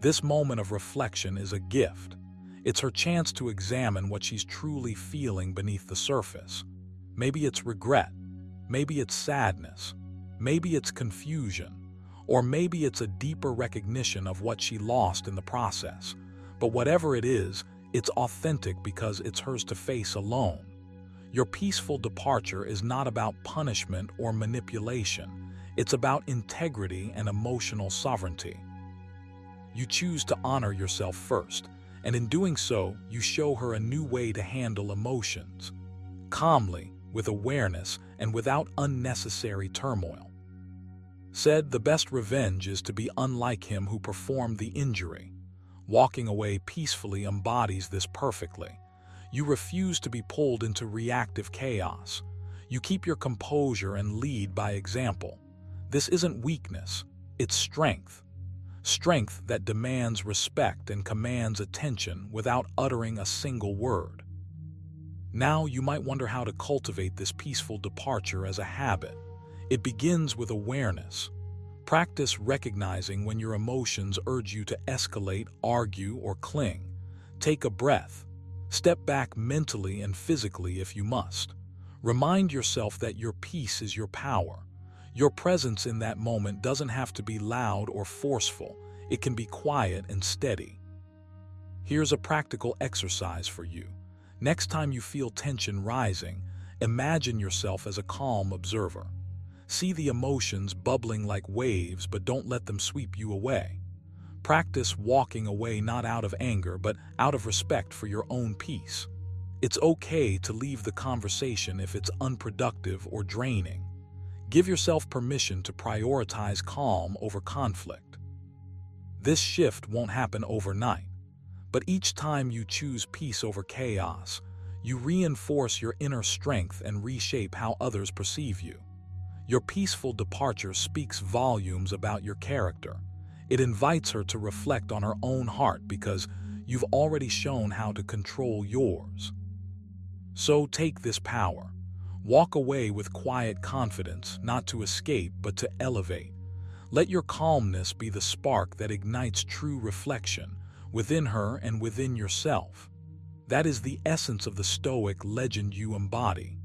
This moment of reflection is a gift. It's her chance to examine what she's truly feeling beneath the surface. Maybe it's regret, maybe it's sadness, maybe it's confusion, or maybe it's a deeper recognition of what she lost in the process. But whatever it is, it's authentic because it's hers to face alone. Your peaceful departure is not about punishment or manipulation. It's about integrity and emotional sovereignty. You choose to honor yourself first, and in doing so, you show her a new way to handle emotions, calmly, with awareness, and without unnecessary turmoil. Said the best revenge is to be unlike him who performed the injury. Walking away peacefully embodies this perfectly. You refuse to be pulled into reactive chaos. You keep your composure and lead by example. This isn't weakness, it's strength. Strength that demands respect and commands attention without uttering a single word. Now you might wonder how to cultivate this peaceful departure as a habit. It begins with awareness. Practice recognizing when your emotions urge you to escalate, argue, or cling. Take a breath. Step back mentally and physically if you must. Remind yourself that your peace is your power. Your presence in that moment doesn't have to be loud or forceful. It can be quiet and steady. Here's a practical exercise for you. Next time you feel tension rising, imagine yourself as a calm observer. See the emotions bubbling like waves, but don't let them sweep you away. Practice walking away not out of anger, but out of respect for your own peace. It's okay to leave the conversation if it's unproductive or draining. Give yourself permission to prioritize calm over conflict. This shift won't happen overnight, but each time you choose peace over chaos, you reinforce your inner strength and reshape how others perceive you. Your peaceful departure speaks volumes about your character. It invites her to reflect on her own heart because you've already shown how to control yours. So take this power. Walk away with quiet confidence, not to escape but to elevate. Let your calmness be the spark that ignites true reflection within her and within yourself. That is the essence of the Stoic legend you embody.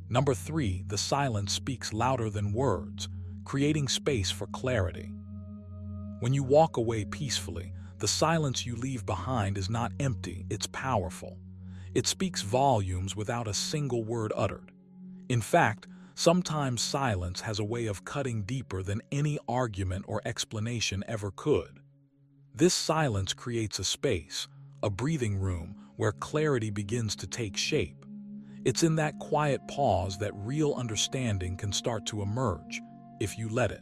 Number 3, the silence speaks louder than words, creating space for clarity. When you walk away peacefully, the silence you leave behind is not empty, it's powerful. It speaks volumes without a single word uttered. In fact, sometimes silence has a way of cutting deeper than any argument or explanation ever could. This silence creates a space, a breathing room, where clarity begins to take shape. It's in that quiet pause that real understanding can start to emerge, if you let it.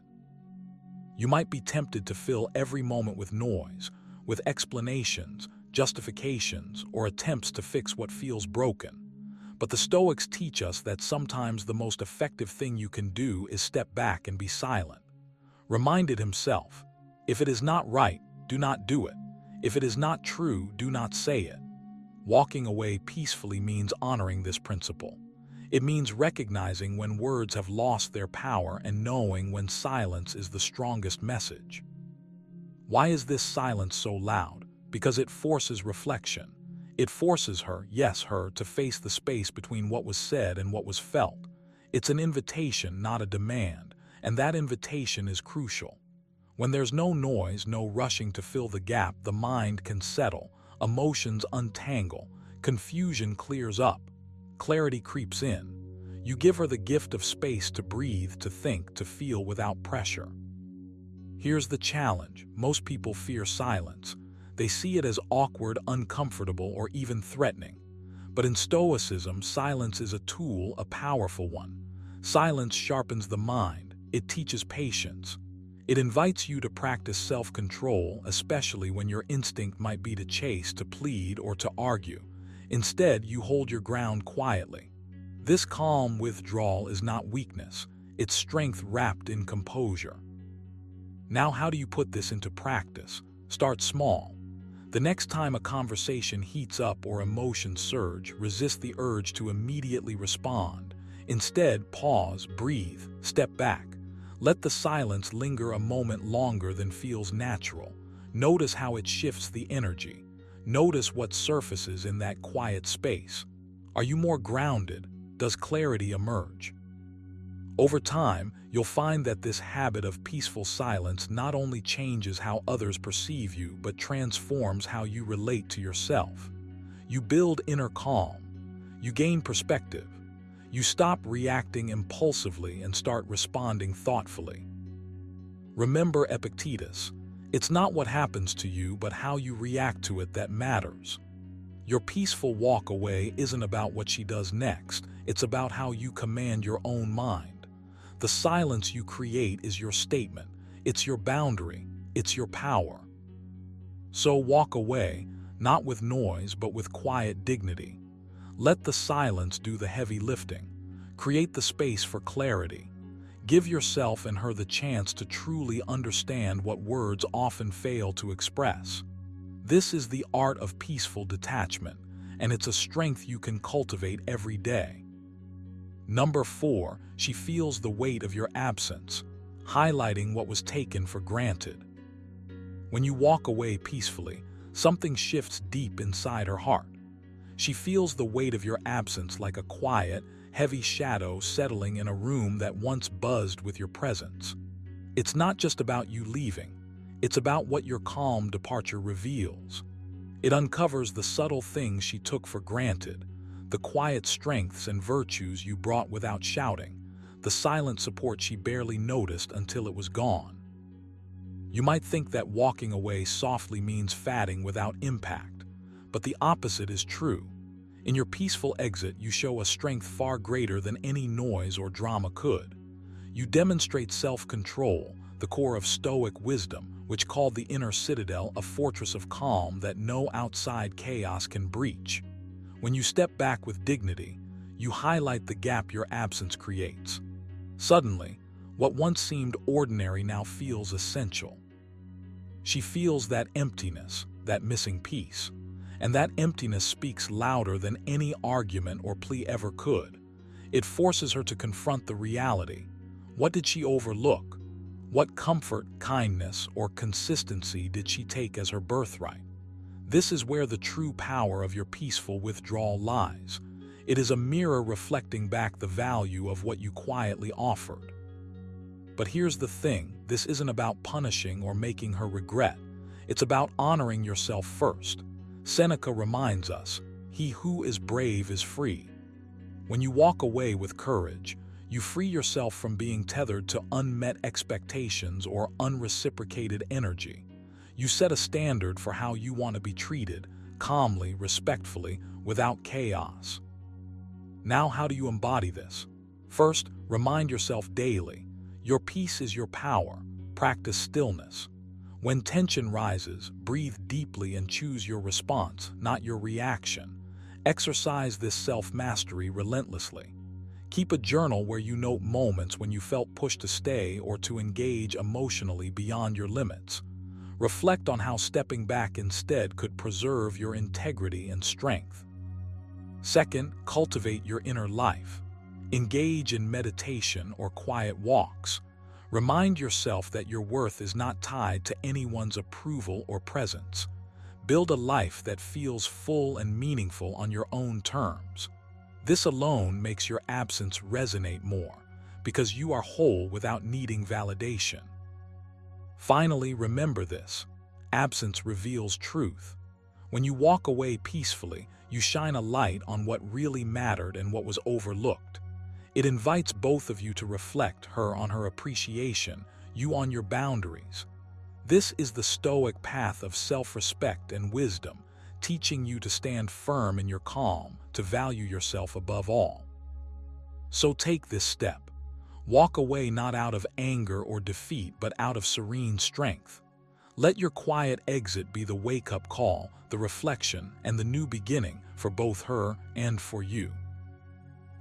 You might be tempted to fill every moment with noise, with explanations, justifications, or attempts to fix what feels broken. But the Stoics teach us that sometimes the most effective thing you can do is step back and be silent. Reminded himself, if it is not right, do not do it. If it is not true, do not say it. Walking away peacefully means honoring this principle. It means recognizing when words have lost their power and knowing when silence is the strongest message. Why is this silence so loud? Because it forces reflection. It forces her, yes, her, to face the space between what was said and what was felt. It's an invitation, not a demand, and that invitation is crucial. When there's no noise, no rushing to fill the gap, the mind can settle, emotions untangle, confusion clears up, clarity creeps in. You give her the gift of space to breathe, to think, to feel without pressure. Here's the challenge. Most people fear silence. They see it as awkward, uncomfortable, or even threatening. But in Stoicism, silence is a tool, a powerful one. Silence sharpens the mind. It teaches patience. It invites you to practice self-control, especially when your instinct might be to chase, to plead, or to argue. Instead, you hold your ground quietly. This calm withdrawal is not weakness. It's strength wrapped in composure. Now, how do you put this into practice? Start small. The next time a conversation heats up or emotions surge, resist the urge to immediately respond. Instead, pause, breathe, step back. Let the silence linger a moment longer than feels natural. Notice how it shifts the energy. Notice what surfaces in that quiet space. Are you more grounded? Does clarity emerge? Over time, you'll find that this habit of peaceful silence not only changes how others perceive you, but transforms how you relate to yourself. You build inner calm. You gain perspective. You stop reacting impulsively and start responding thoughtfully. Remember Epictetus. It's not what happens to you, but how you react to it that matters. Your peaceful walk away isn't about what she does next. It's about how you command your own mind. The silence you create is your statement. It's your boundary. It's your power. So walk away, not with noise, but with quiet dignity. Let the silence do the heavy lifting. Create the space for clarity. Give yourself and her the chance to truly understand what words often fail to express. This is the art of peaceful detachment, and it's a strength you can cultivate every day. Number 4, she feels the weight of your absence, highlighting what was taken for granted. When you walk away peacefully, something shifts deep inside her heart. She feels the weight of your absence like a quiet, heavy shadow settling in a room that once buzzed with your presence. It's not just about you leaving, it's about what your calm departure reveals. It uncovers the subtle things she took for granted, the quiet strengths and virtues you brought without shouting, the silent support she barely noticed until it was gone. You might think that walking away softly means fatting without impact, but the opposite is true. In your peaceful exit, you show a strength far greater than any noise or drama could. You demonstrate self-control, the core of Stoic wisdom, which called the inner citadel a fortress of calm that no outside chaos can breach. When you step back with dignity, you highlight the gap your absence creates. Suddenly, what once seemed ordinary now feels essential. She feels that emptiness, that missing piece, and that emptiness speaks louder than any argument or plea ever could. It forces her to confront the reality. What did she overlook? What comfort, kindness, or consistency did she take as her birthright? This is where the true power of your peaceful withdrawal lies. It is a mirror reflecting back the value of what you quietly offered. But here's the thing, this isn't about punishing or making her regret. It's about honoring yourself first. Seneca reminds us, "He who is brave is free." When you walk away with courage, you free yourself from being tethered to unmet expectations or unreciprocated energy. You set a standard for how you want to be treated, calmly, respectfully, without chaos. Now, how do you embody this? First, remind yourself daily. Your peace is your power. Practice stillness. When tension rises, breathe deeply and choose your response, not your reaction. Exercise this self-mastery relentlessly. Keep a journal where you note moments when you felt pushed to stay or to engage emotionally beyond your limits. Reflect on how stepping back instead could preserve your integrity and strength. Second, cultivate your inner life. Engage in meditation or quiet walks. Remind yourself that your worth is not tied to anyone's approval or presence. Build a life that feels full and meaningful on your own terms. This alone makes your absence resonate more, because you are whole without needing validation. Finally, remember this: absence reveals truth. When you walk away peacefully, you shine a light on what really mattered and what was overlooked. It invites both of you to reflect, her on her appreciation, you on your boundaries. This is the Stoic path of self-respect and wisdom, teaching you to stand firm in your calm, to value yourself above all. So take this step. Walk away not out of anger or defeat, but out of serene strength. Let your quiet exit be the wake-up call, the reflection, and the new beginning for both her and for you.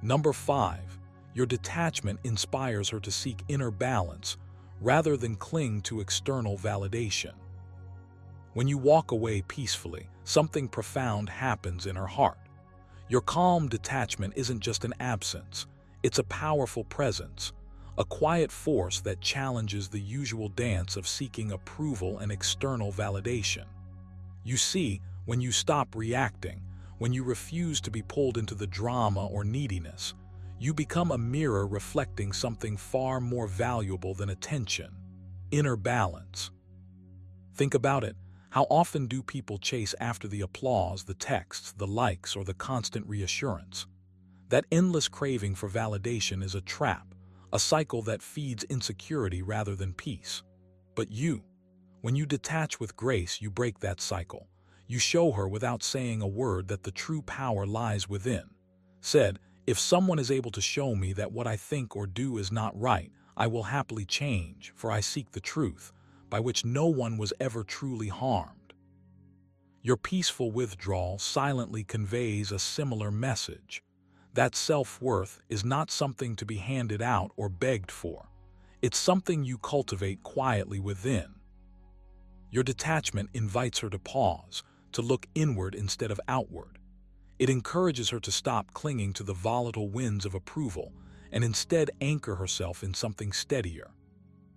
Number 5. Your detachment inspires her to seek inner balance rather than cling to external validation. When you walk away peacefully, something profound happens in her heart. Your calm detachment isn't just an absence, it's a powerful presence, a quiet force that challenges the usual dance of seeking approval and external validation. You see, when you stop reacting, when you refuse to be pulled into the drama or neediness, you become a mirror reflecting something far more valuable than attention: inner balance. Think about it. How often do people chase after the applause, the texts, the likes, or the constant reassurance? That endless craving for validation is a trap, a cycle that feeds insecurity rather than peace. But when you detach with grace, you break that cycle. You show her without saying a word that the true power lies within. Said, "If someone is able to show me that what I think or do is not right, I will happily change, for I seek the truth, by which no one was ever truly harmed." Your peaceful withdrawal silently conveys a similar message. That self-worth is not something to be handed out or begged for. It's something you cultivate quietly within. Your detachment invites her to pause, to look inward instead of outward. It encourages her to stop clinging to the volatile winds of approval and instead anchor herself in something steadier.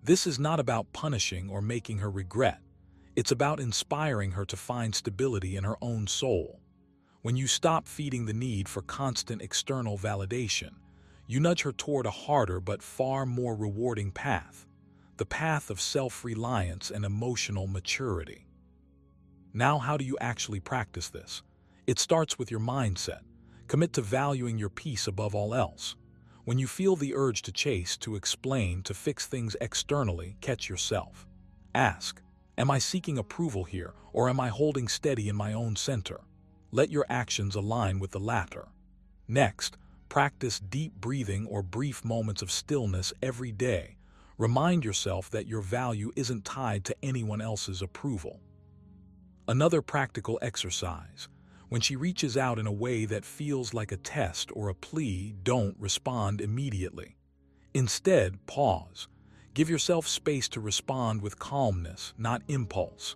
This is not about punishing or making her regret. It's about inspiring her to find stability in her own soul. When you stop feeding the need for constant external validation, you nudge her toward a harder but far more rewarding path, the path of self-reliance and emotional maturity. Now, how do you actually practice this? It starts with your mindset. Commit to valuing your peace above all else. When you feel the urge to chase, to explain, to fix things externally, catch yourself. Ask, am I seeking approval here, or am I holding steady in my own center? Let your actions align with the latter. Next, practice deep breathing or brief moments of stillness every day. Remind yourself that your value isn't tied to anyone else's approval. Another practical exercise. When she reaches out in a way that feels like a test or a plea, don't respond immediately. Instead, pause. Give yourself space to respond with calmness, not impulse.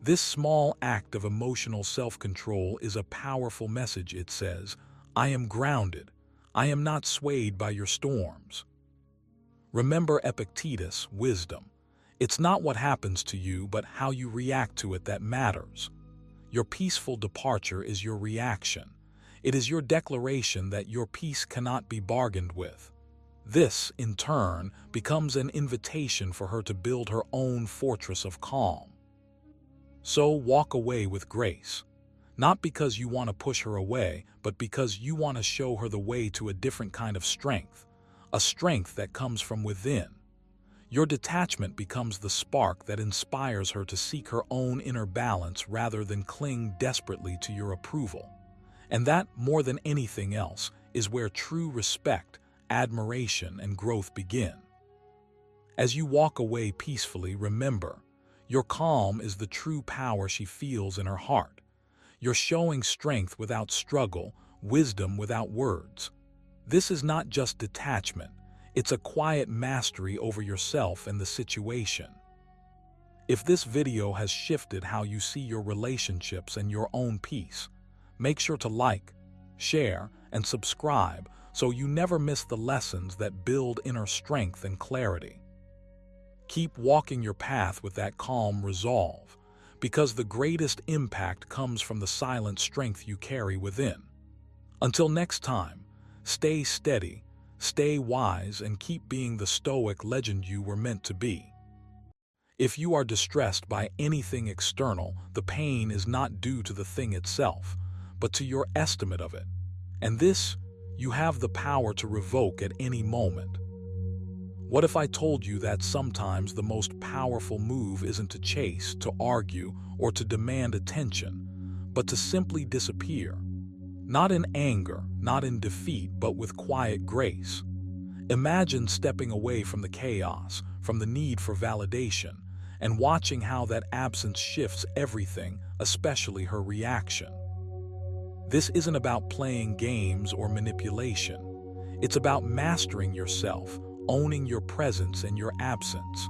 This small act of emotional self-control is a powerful message. It says, I am grounded. I am not swayed by your storms. Remember Epictetus' wisdom. It's not what happens to you, but how you react to it that matters. Your peaceful departure is your reaction. It is your declaration that your peace cannot be bargained with. This, in turn, becomes an invitation for her to build her own fortress of calm. So walk away with grace. Not because you want to push her away, but because you want to show her the way to a different kind of strength, a strength that comes from within. Your detachment becomes the spark that inspires her to seek her own inner balance rather than cling desperately to your approval. And that, more than anything else, is where true respect, admiration, and growth begin. As you walk away peacefully, remember, your calm is the true power she feels in her heart. You're showing strength without struggle, wisdom without words. This is not just detachment. It's a quiet mastery over yourself and the situation. If this video has shifted how you see your relationships and your own peace, make sure to like, share, and subscribe so you never miss the lessons that build inner strength and clarity. Keep walking your path with that calm resolve, because the greatest impact comes from the silent strength you carry within. Until next time, stay steady, stay wise, and keep being the Stoic legend you were meant to be. If you are distressed by anything external, the pain is not due to the thing itself, but to your estimate of it. And this, you have the power to revoke at any moment. What if I told you that sometimes the most powerful move isn't to chase, to argue, or to demand attention, but to simply disappear? Not in anger, not in defeat, but with quiet grace. Imagine stepping away from the chaos, from the need for validation, and watching how that absence shifts everything, especially her reaction. This isn't about playing games or manipulation. It's about mastering yourself, owning your presence and your absence.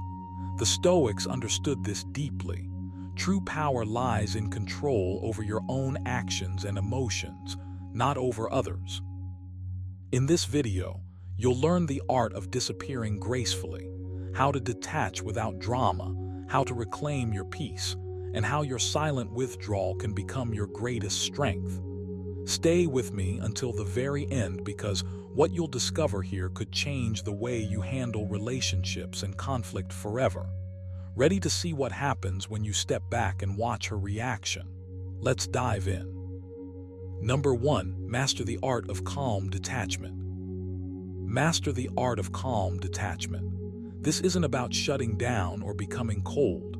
The Stoics understood this deeply. True power lies in control over your own actions and emotions, not over others. In this video, you'll learn the art of disappearing gracefully, how to detach without drama, how to reclaim your peace, and how your silent withdrawal can become your greatest strength. Stay with me until the very end, because what you'll discover here could change the way you handle relationships and conflict forever. Ready to see what happens when you step back and watch her reaction? Let's dive in. Number 1. Master the art of calm detachment. Master the art of calm detachment. This isn't about shutting down or becoming cold.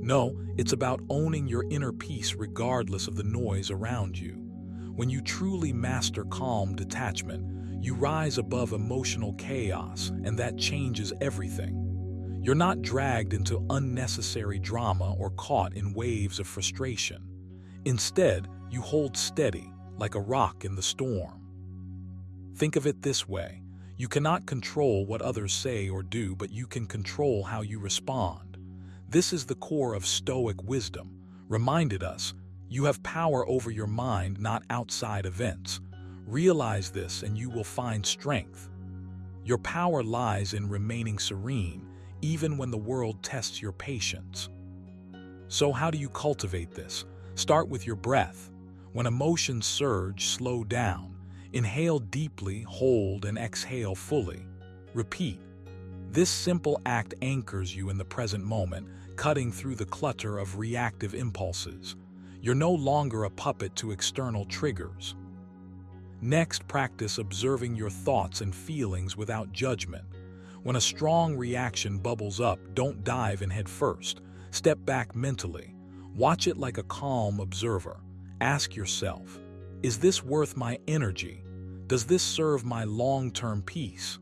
No, it's about owning your inner peace regardless of the noise around you. When you truly master calm detachment, you rise above emotional chaos, and that changes everything. You're not dragged into unnecessary drama or caught in waves of frustration. Instead, you hold steady, like a rock in the storm. Think of it this way. You cannot control what others say or do, but you can control how you respond. This is the core of Stoic wisdom, reminded us, you have power over your mind, not outside events. Realize this and you will find strength. Your power lies in remaining serene, even when the world tests your patience. So how do you cultivate this? Start with your breath. When emotions surge, slow down. Inhale deeply, hold, and exhale fully. Repeat. This simple act anchors you in the present moment, cutting through the clutter of reactive impulses. You're no longer a puppet to external triggers. Next, practice observing your thoughts and feelings without judgment. When a strong reaction bubbles up, don't dive in head first. Step back mentally. Watch it like a calm observer. Ask yourself, is this worth my energy? Does this serve my long-term peace?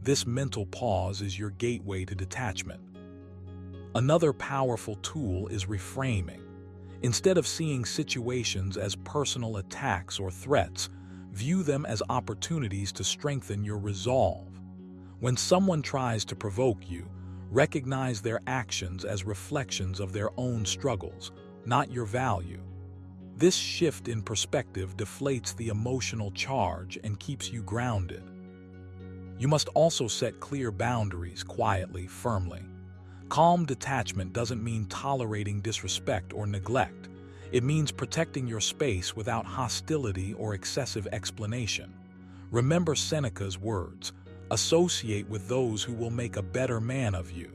This mental pause is your gateway to detachment. Another powerful tool is reframing. Instead of seeing situations as personal attacks or threats, view them as opportunities to strengthen your resolve. When someone tries to provoke you, recognize their actions as reflections of their own struggles, not your value. This shift in perspective deflates the emotional charge and keeps you grounded. You must also set clear boundaries quietly, firmly. Calm detachment doesn't mean tolerating disrespect or neglect. It means protecting your space without hostility or excessive explanation. Remember Seneca's words, associate with those who will make a better man of you.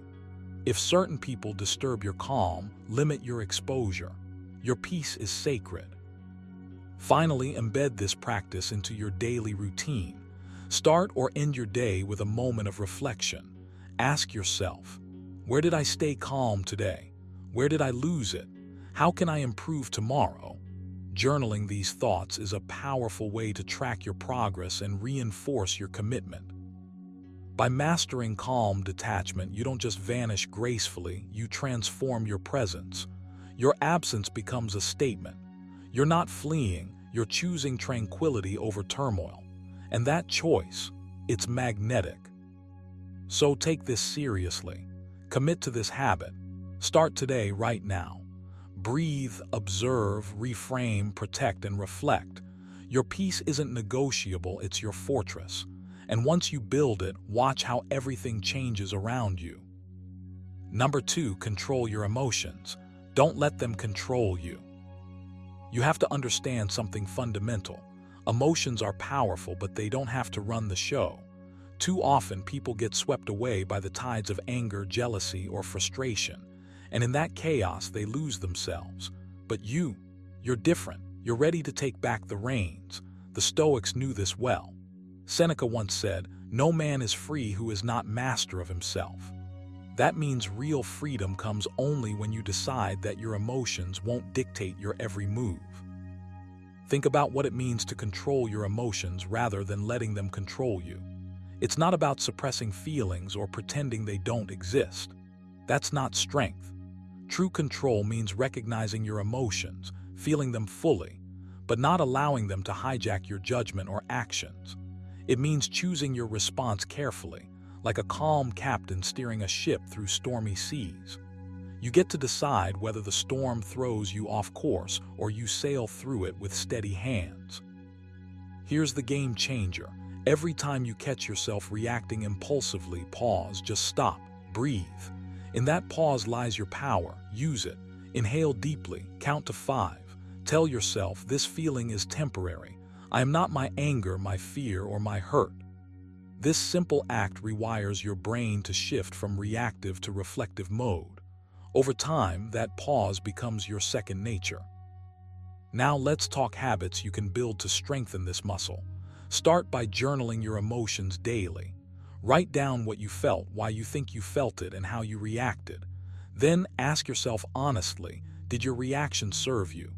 If certain people disturb your calm, limit your exposure. Your peace is sacred. Finally, embed this practice into your daily routine. Start or end your day with a moment of reflection. Ask yourself, where did I stay calm today? Where did I lose it? How can I improve tomorrow? Journaling these thoughts is a powerful way to track your progress and reinforce your commitment. By mastering calm detachment, you don't just vanish gracefully, you transform your presence. Your absence becomes a statement. You're not fleeing, you're choosing tranquility over turmoil. And that choice, it's magnetic. So take this seriously. Commit to this habit. Start today, right now. Breathe, observe, reframe, protect, and reflect. Your peace isn't negotiable, it's your fortress. And once you build it, watch how everything changes around you. Number 2, control your emotions. Don't let them control you. You have to understand something fundamental. Emotions are powerful, but they don't have to run the show. Too often, people get swept away by the tides of anger, jealousy, or frustration. And in that chaos, they lose themselves. But you're different. You're ready to take back the reins. The Stoics knew this well. Seneca once said, "No man is free who is not master of himself." That means real freedom comes only when you decide that your emotions won't dictate your every move. Think about what it means to control your emotions rather than letting them control you. It's not about suppressing feelings or pretending they don't exist. That's not strength. True control means recognizing your emotions, feeling them fully, but not allowing them to hijack your judgment or actions. It means choosing your response carefully, like a calm captain steering a ship through stormy seas. You get to decide whether the storm throws you off course or you sail through it with steady hands. Here's the game changer. Every time you catch yourself reacting impulsively, pause, just stop, breathe. In that pause lies your power. Use it. Inhale deeply, count to 5. Tell yourself, this feeling is temporary. I am not my anger, my fear, or my hurt. This simple act rewires your brain to shift from reactive to reflective mode. Over time, that pause becomes your second nature. Now let's talk habits you can build to strengthen this muscle. Start by journaling your emotions daily. Write down what you felt, why you think you felt it, and how you reacted. Then ask yourself honestly, did your reaction serve you?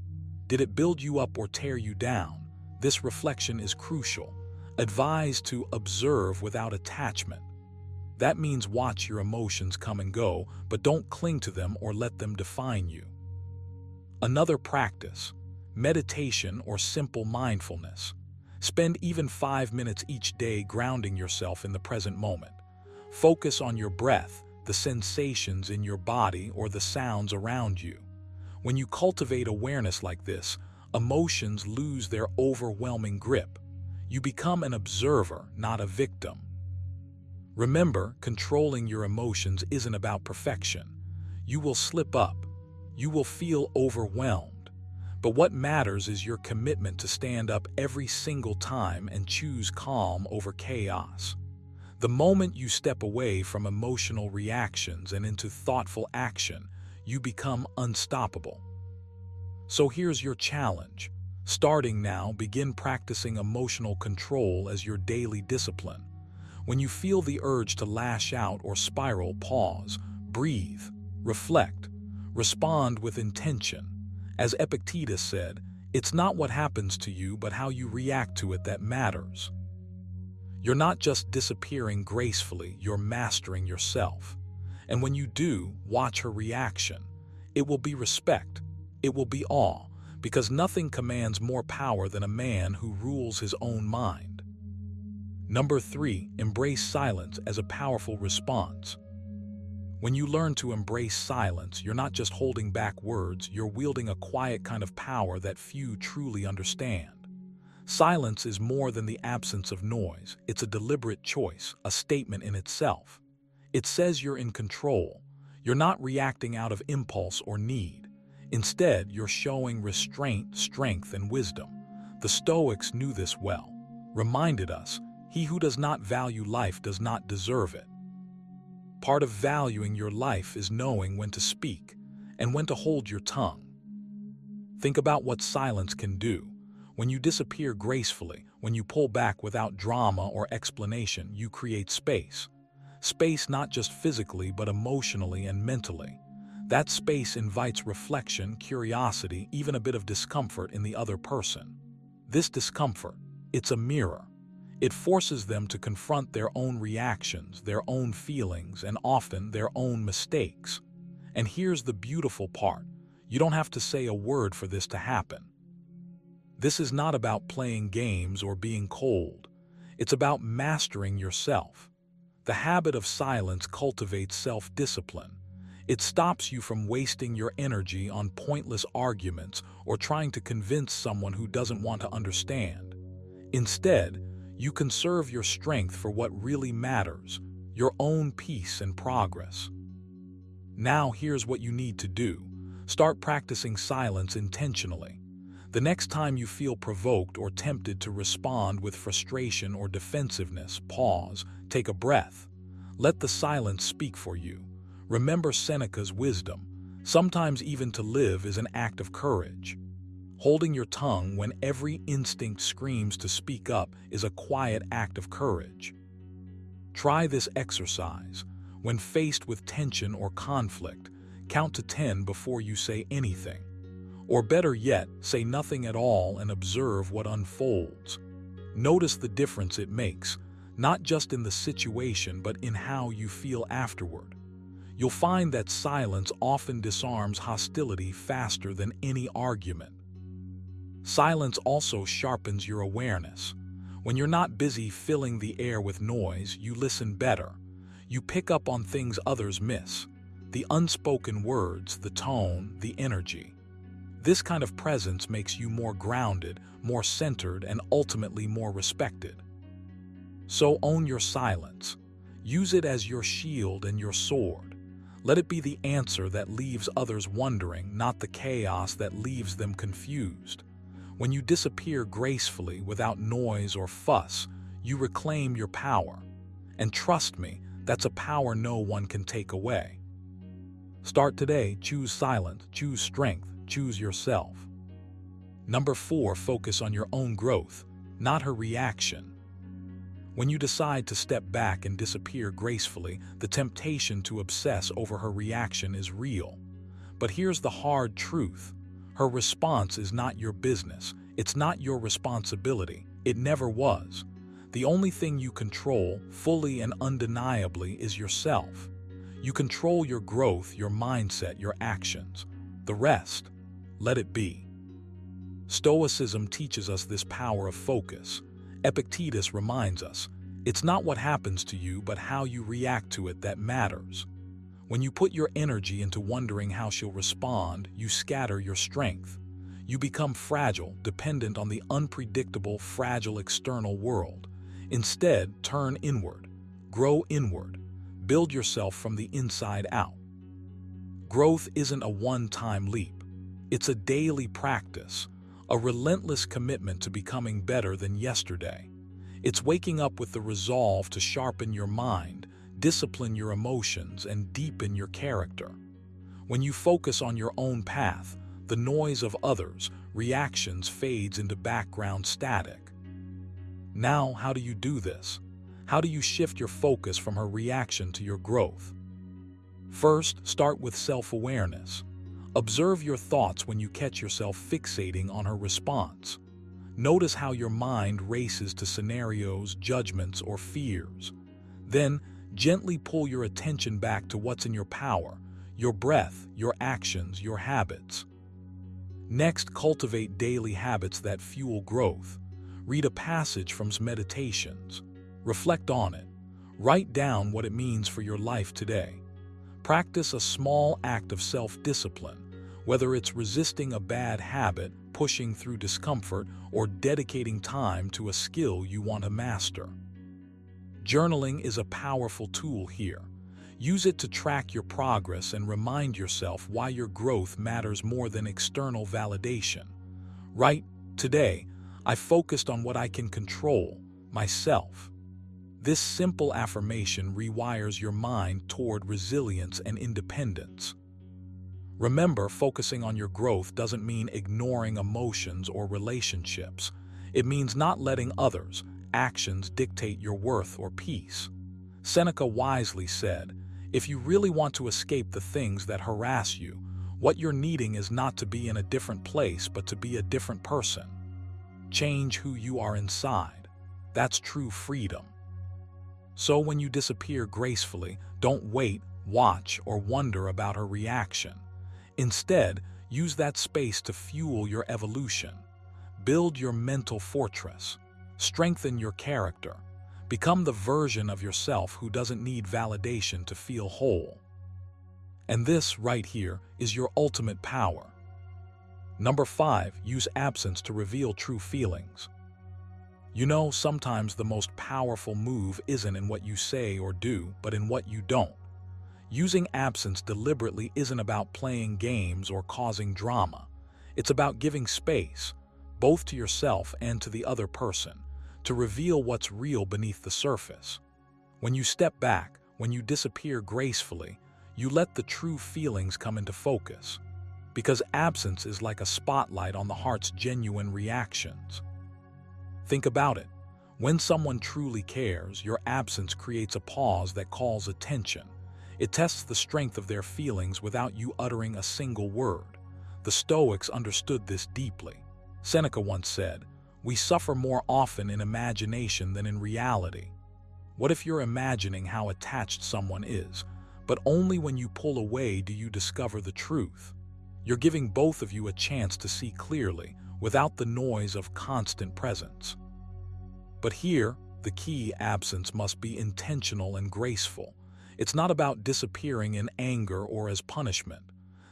Did it build you up or tear you down? This reflection is crucial. Advise to observe without attachment. That means watch your emotions come and go, but don't cling to them or let them define you. Another practice, meditation or simple mindfulness. Spend even 5 minutes each day grounding yourself in the present moment. Focus on your breath, the sensations in your body, or the sounds around you. When you cultivate awareness like this, emotions lose their overwhelming grip. You become an observer, not a victim. Remember, controlling your emotions isn't about perfection. You will slip up. You will feel overwhelmed. But what matters is your commitment to stand up every single time and choose calm over chaos. The moment you step away from emotional reactions and into thoughtful action, you become unstoppable. So here's your challenge. Starting now, begin practicing emotional control as your daily discipline. When you feel the urge to lash out or spiral, pause, breathe, reflect, respond with intention. As Epictetus said, it's not what happens to you, but how you react to it that matters. You're not just disappearing gracefully, you're mastering yourself. And when you do, watch her reaction. It will be respect. It will be awe, because nothing commands more power than a man who rules his own mind. Number 3, embrace silence as a powerful response. When you learn to embrace silence, you're not just holding back words, you're wielding a quiet kind of power that few truly understand. Silence is more than the absence of noise. It's a deliberate choice, a statement in itself. It says you're in control. You're not reacting out of impulse or need. Instead, you're showing restraint, strength, and wisdom. The Stoics knew this well, reminded us, he who does not value life does not deserve it. Part of valuing your life is knowing when to speak and when to hold your tongue. Think about what silence can do. When you disappear gracefully, when you pull back without drama or explanation, you create space. Space not just physically, but emotionally and mentally. That space invites reflection, curiosity, even a bit of discomfort in the other person. This discomfort, it's a mirror. It forces them to confront their own reactions, their own feelings, and often their own mistakes. And here's the beautiful part. You don't have to say a word for this to happen. This is not about playing games or being cold. It's about mastering yourself. The habit of silence cultivates self-discipline. It stops you from wasting your energy on pointless arguments or trying to convince someone who doesn't want to understand. Instead, you conserve your strength for what really matters, your own peace and progress. Now here's what you need to do. Start practicing silence intentionally. The next time you feel provoked or tempted to respond with frustration or defensiveness, pause, take a breath. Let the silence speak for you. Remember Seneca's wisdom. Sometimes even to live is an act of courage. Holding your tongue when every instinct screams to speak up is a quiet act of courage. Try this exercise. When faced with tension or conflict, count to 10 before you say anything. Or better yet, say nothing at all and observe what unfolds. Notice the difference it makes, not just in the situation but in how you feel afterward. You'll find that silence often disarms hostility faster than any argument. Silence also sharpens your awareness. When you're not busy filling the air with noise, you listen better. You pick up on things others miss. The unspoken words, the tone, the energy. This kind of presence makes you more grounded, more centered, and ultimately more respected. So own your silence. Use it as your shield and your sword. Let it be the answer that leaves others wondering, not the chaos that leaves them confused. When you disappear gracefully without noise or fuss, you reclaim your power. And trust me, that's a power no one can take away. Start today, choose silence, choose strength, choose yourself. Number 4, focus on your own growth, not her reaction. When you decide to step back and disappear gracefully, the temptation to obsess over her reaction is real. But here's the hard truth. Her response is not your business. It's not your responsibility. It never was. The only thing you control, fully and undeniably, is yourself. You control your growth, your mindset, your actions. The rest, let it be. Stoicism teaches us this power of focus. Epictetus reminds us, it's not what happens to you, but how you react to it that matters. When you put your energy into wondering how she'll respond, you scatter your strength. You become fragile, dependent on the unpredictable, fragile external world. Instead, turn inward, grow inward, build yourself from the inside out. Growth isn't a one-time leap. It's a daily practice, a relentless commitment to becoming better than yesterday. It's waking up with the resolve to sharpen your mind, discipline your emotions, and deepen your character. When you focus on your own path, the noise of others' reactions fades into background static. Now, how do you do this? How do you shift your focus from her reaction to your growth? First, start with self-awareness. Observe your thoughts when you catch yourself fixating on her response. Notice how your mind races to scenarios, judgments, or fears. Then, gently pull your attention back to what's in your power, your breath, your actions, your habits. Next, cultivate daily habits that fuel growth. Read a passage from meditations. Reflect on it. Write down what it means for your life today. Practice a small act of self-discipline, whether it's resisting a bad habit, pushing through discomfort, or dedicating time to a skill you want to master. Journaling is a powerful tool here. Use it to track your progress and remind yourself why your growth matters more than external validation. Write, "Today, I focused on what I can control, myself." This simple affirmation rewires your mind toward resilience and independence. Remember, focusing on your growth doesn't mean ignoring emotions or relationships. It means not letting others' actions dictate your worth or peace. Seneca wisely said, "If you really want to escape the things that harass you, what you're needing is not to be in a different place, but to be a different person." Change who you are inside. That's true freedom. So when you disappear gracefully, don't wait, watch, or wonder about her reaction. Instead, use that space to fuel your evolution. Build your mental fortress. Strengthen your character. Become the version of yourself who doesn't need validation to feel whole. And this, right here, is your ultimate power. Number 5, use absence to reveal true feelings. You know, sometimes the most powerful move isn't in what you say or do, but in what you don't. Using absence deliberately isn't about playing games or causing drama. It's about giving space, both to yourself and to the other person, to reveal what's real beneath the surface. When you step back, when you disappear gracefully, you let the true feelings come into focus. Because absence is like a spotlight on the heart's genuine reactions. Think about it. When someone truly cares, your absence creates a pause that calls attention. It tests the strength of their feelings without you uttering a single word. The Stoics understood this deeply. Seneca once said, "We suffer more often in imagination than in reality." What if you're imagining how attached someone is, but only when you pull away do you discover the truth? You're giving both of you a chance to see clearly, without the noise of constant presence. But here, the key: absence must be intentional and graceful. It's not about disappearing in anger or as punishment.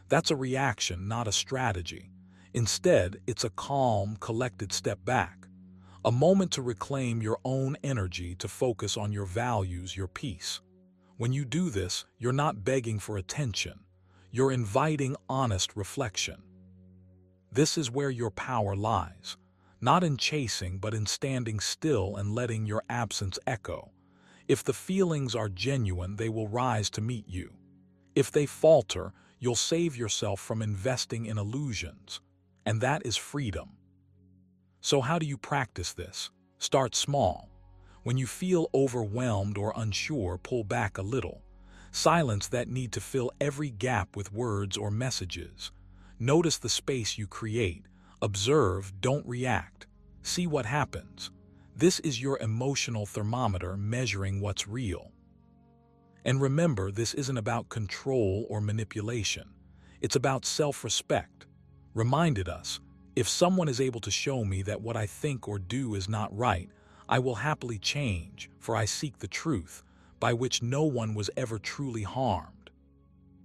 That's a reaction, not a strategy. Instead, it's a calm, collected step back. A moment to reclaim your own energy, to focus on your values, your peace. When you do this, you're not begging for attention. You're inviting honest reflection. This is where your power lies. Not in chasing, but in standing still and letting your absence echo. If the feelings are genuine, they will rise to meet you. If they falter, you'll save yourself from investing in illusions. And that is freedom. So how do you practice this? Start small. When you feel overwhelmed or unsure, pull back a little. Silence that need to fill every gap with words or messages. Notice the space you create. Observe, don't react. See what happens. This is your emotional thermometer measuring what's real. And remember, this isn't about control or manipulation. It's about self-respect. Reminded us, if someone is able to show me that what I think or do is not right, I will happily change, for I seek the truth, by which no one was ever truly harmed.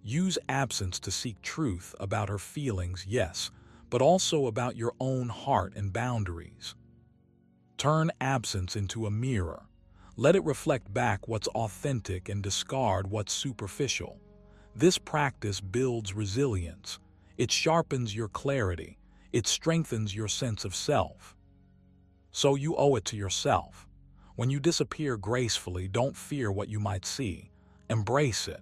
Use absence to seek truth about her feelings, yes, but also about your own heart and boundaries. Turn absence into a mirror. Let it reflect back what's authentic and discard what's superficial. This practice builds resilience. It sharpens your clarity. It strengthens your sense of self. So you owe it to yourself. When you disappear gracefully, don't fear what you might see. Embrace it,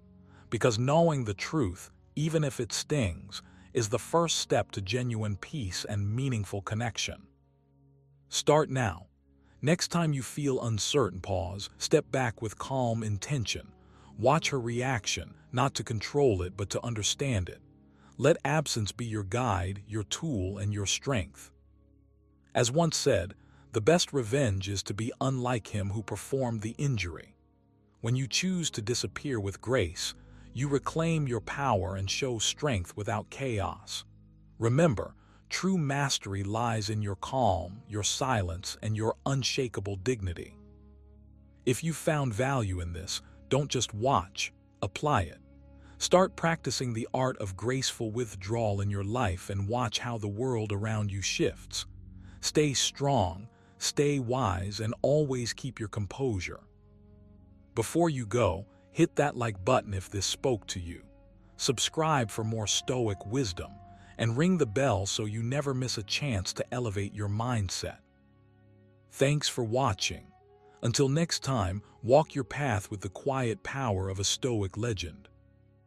because knowing the truth, even if it stings, is the first step to genuine peace and meaningful connection. Start now. Next time you feel uncertain, pause, step back with calm intention. Watch her reaction, not to control it, but to understand it. Let absence be your guide, your tool, and your strength. As once said, the best revenge is to be unlike him who performed the injury. When you choose to disappear with grace, you reclaim your power and show strength without chaos. Remember, true mastery lies in your calm, your silence, and your unshakable dignity. If you found value in this, don't just watch, apply it. Start practicing the art of graceful withdrawal in your life and watch how the world around you shifts. Stay strong, stay wise, and always keep your composure. Before you go, hit that like button if this spoke to you. Subscribe for more Stoic wisdom, and ring the bell so you never miss a chance to elevate your mindset. Thanks for watching. Until next time, walk your path with the quiet power of a Stoic legend.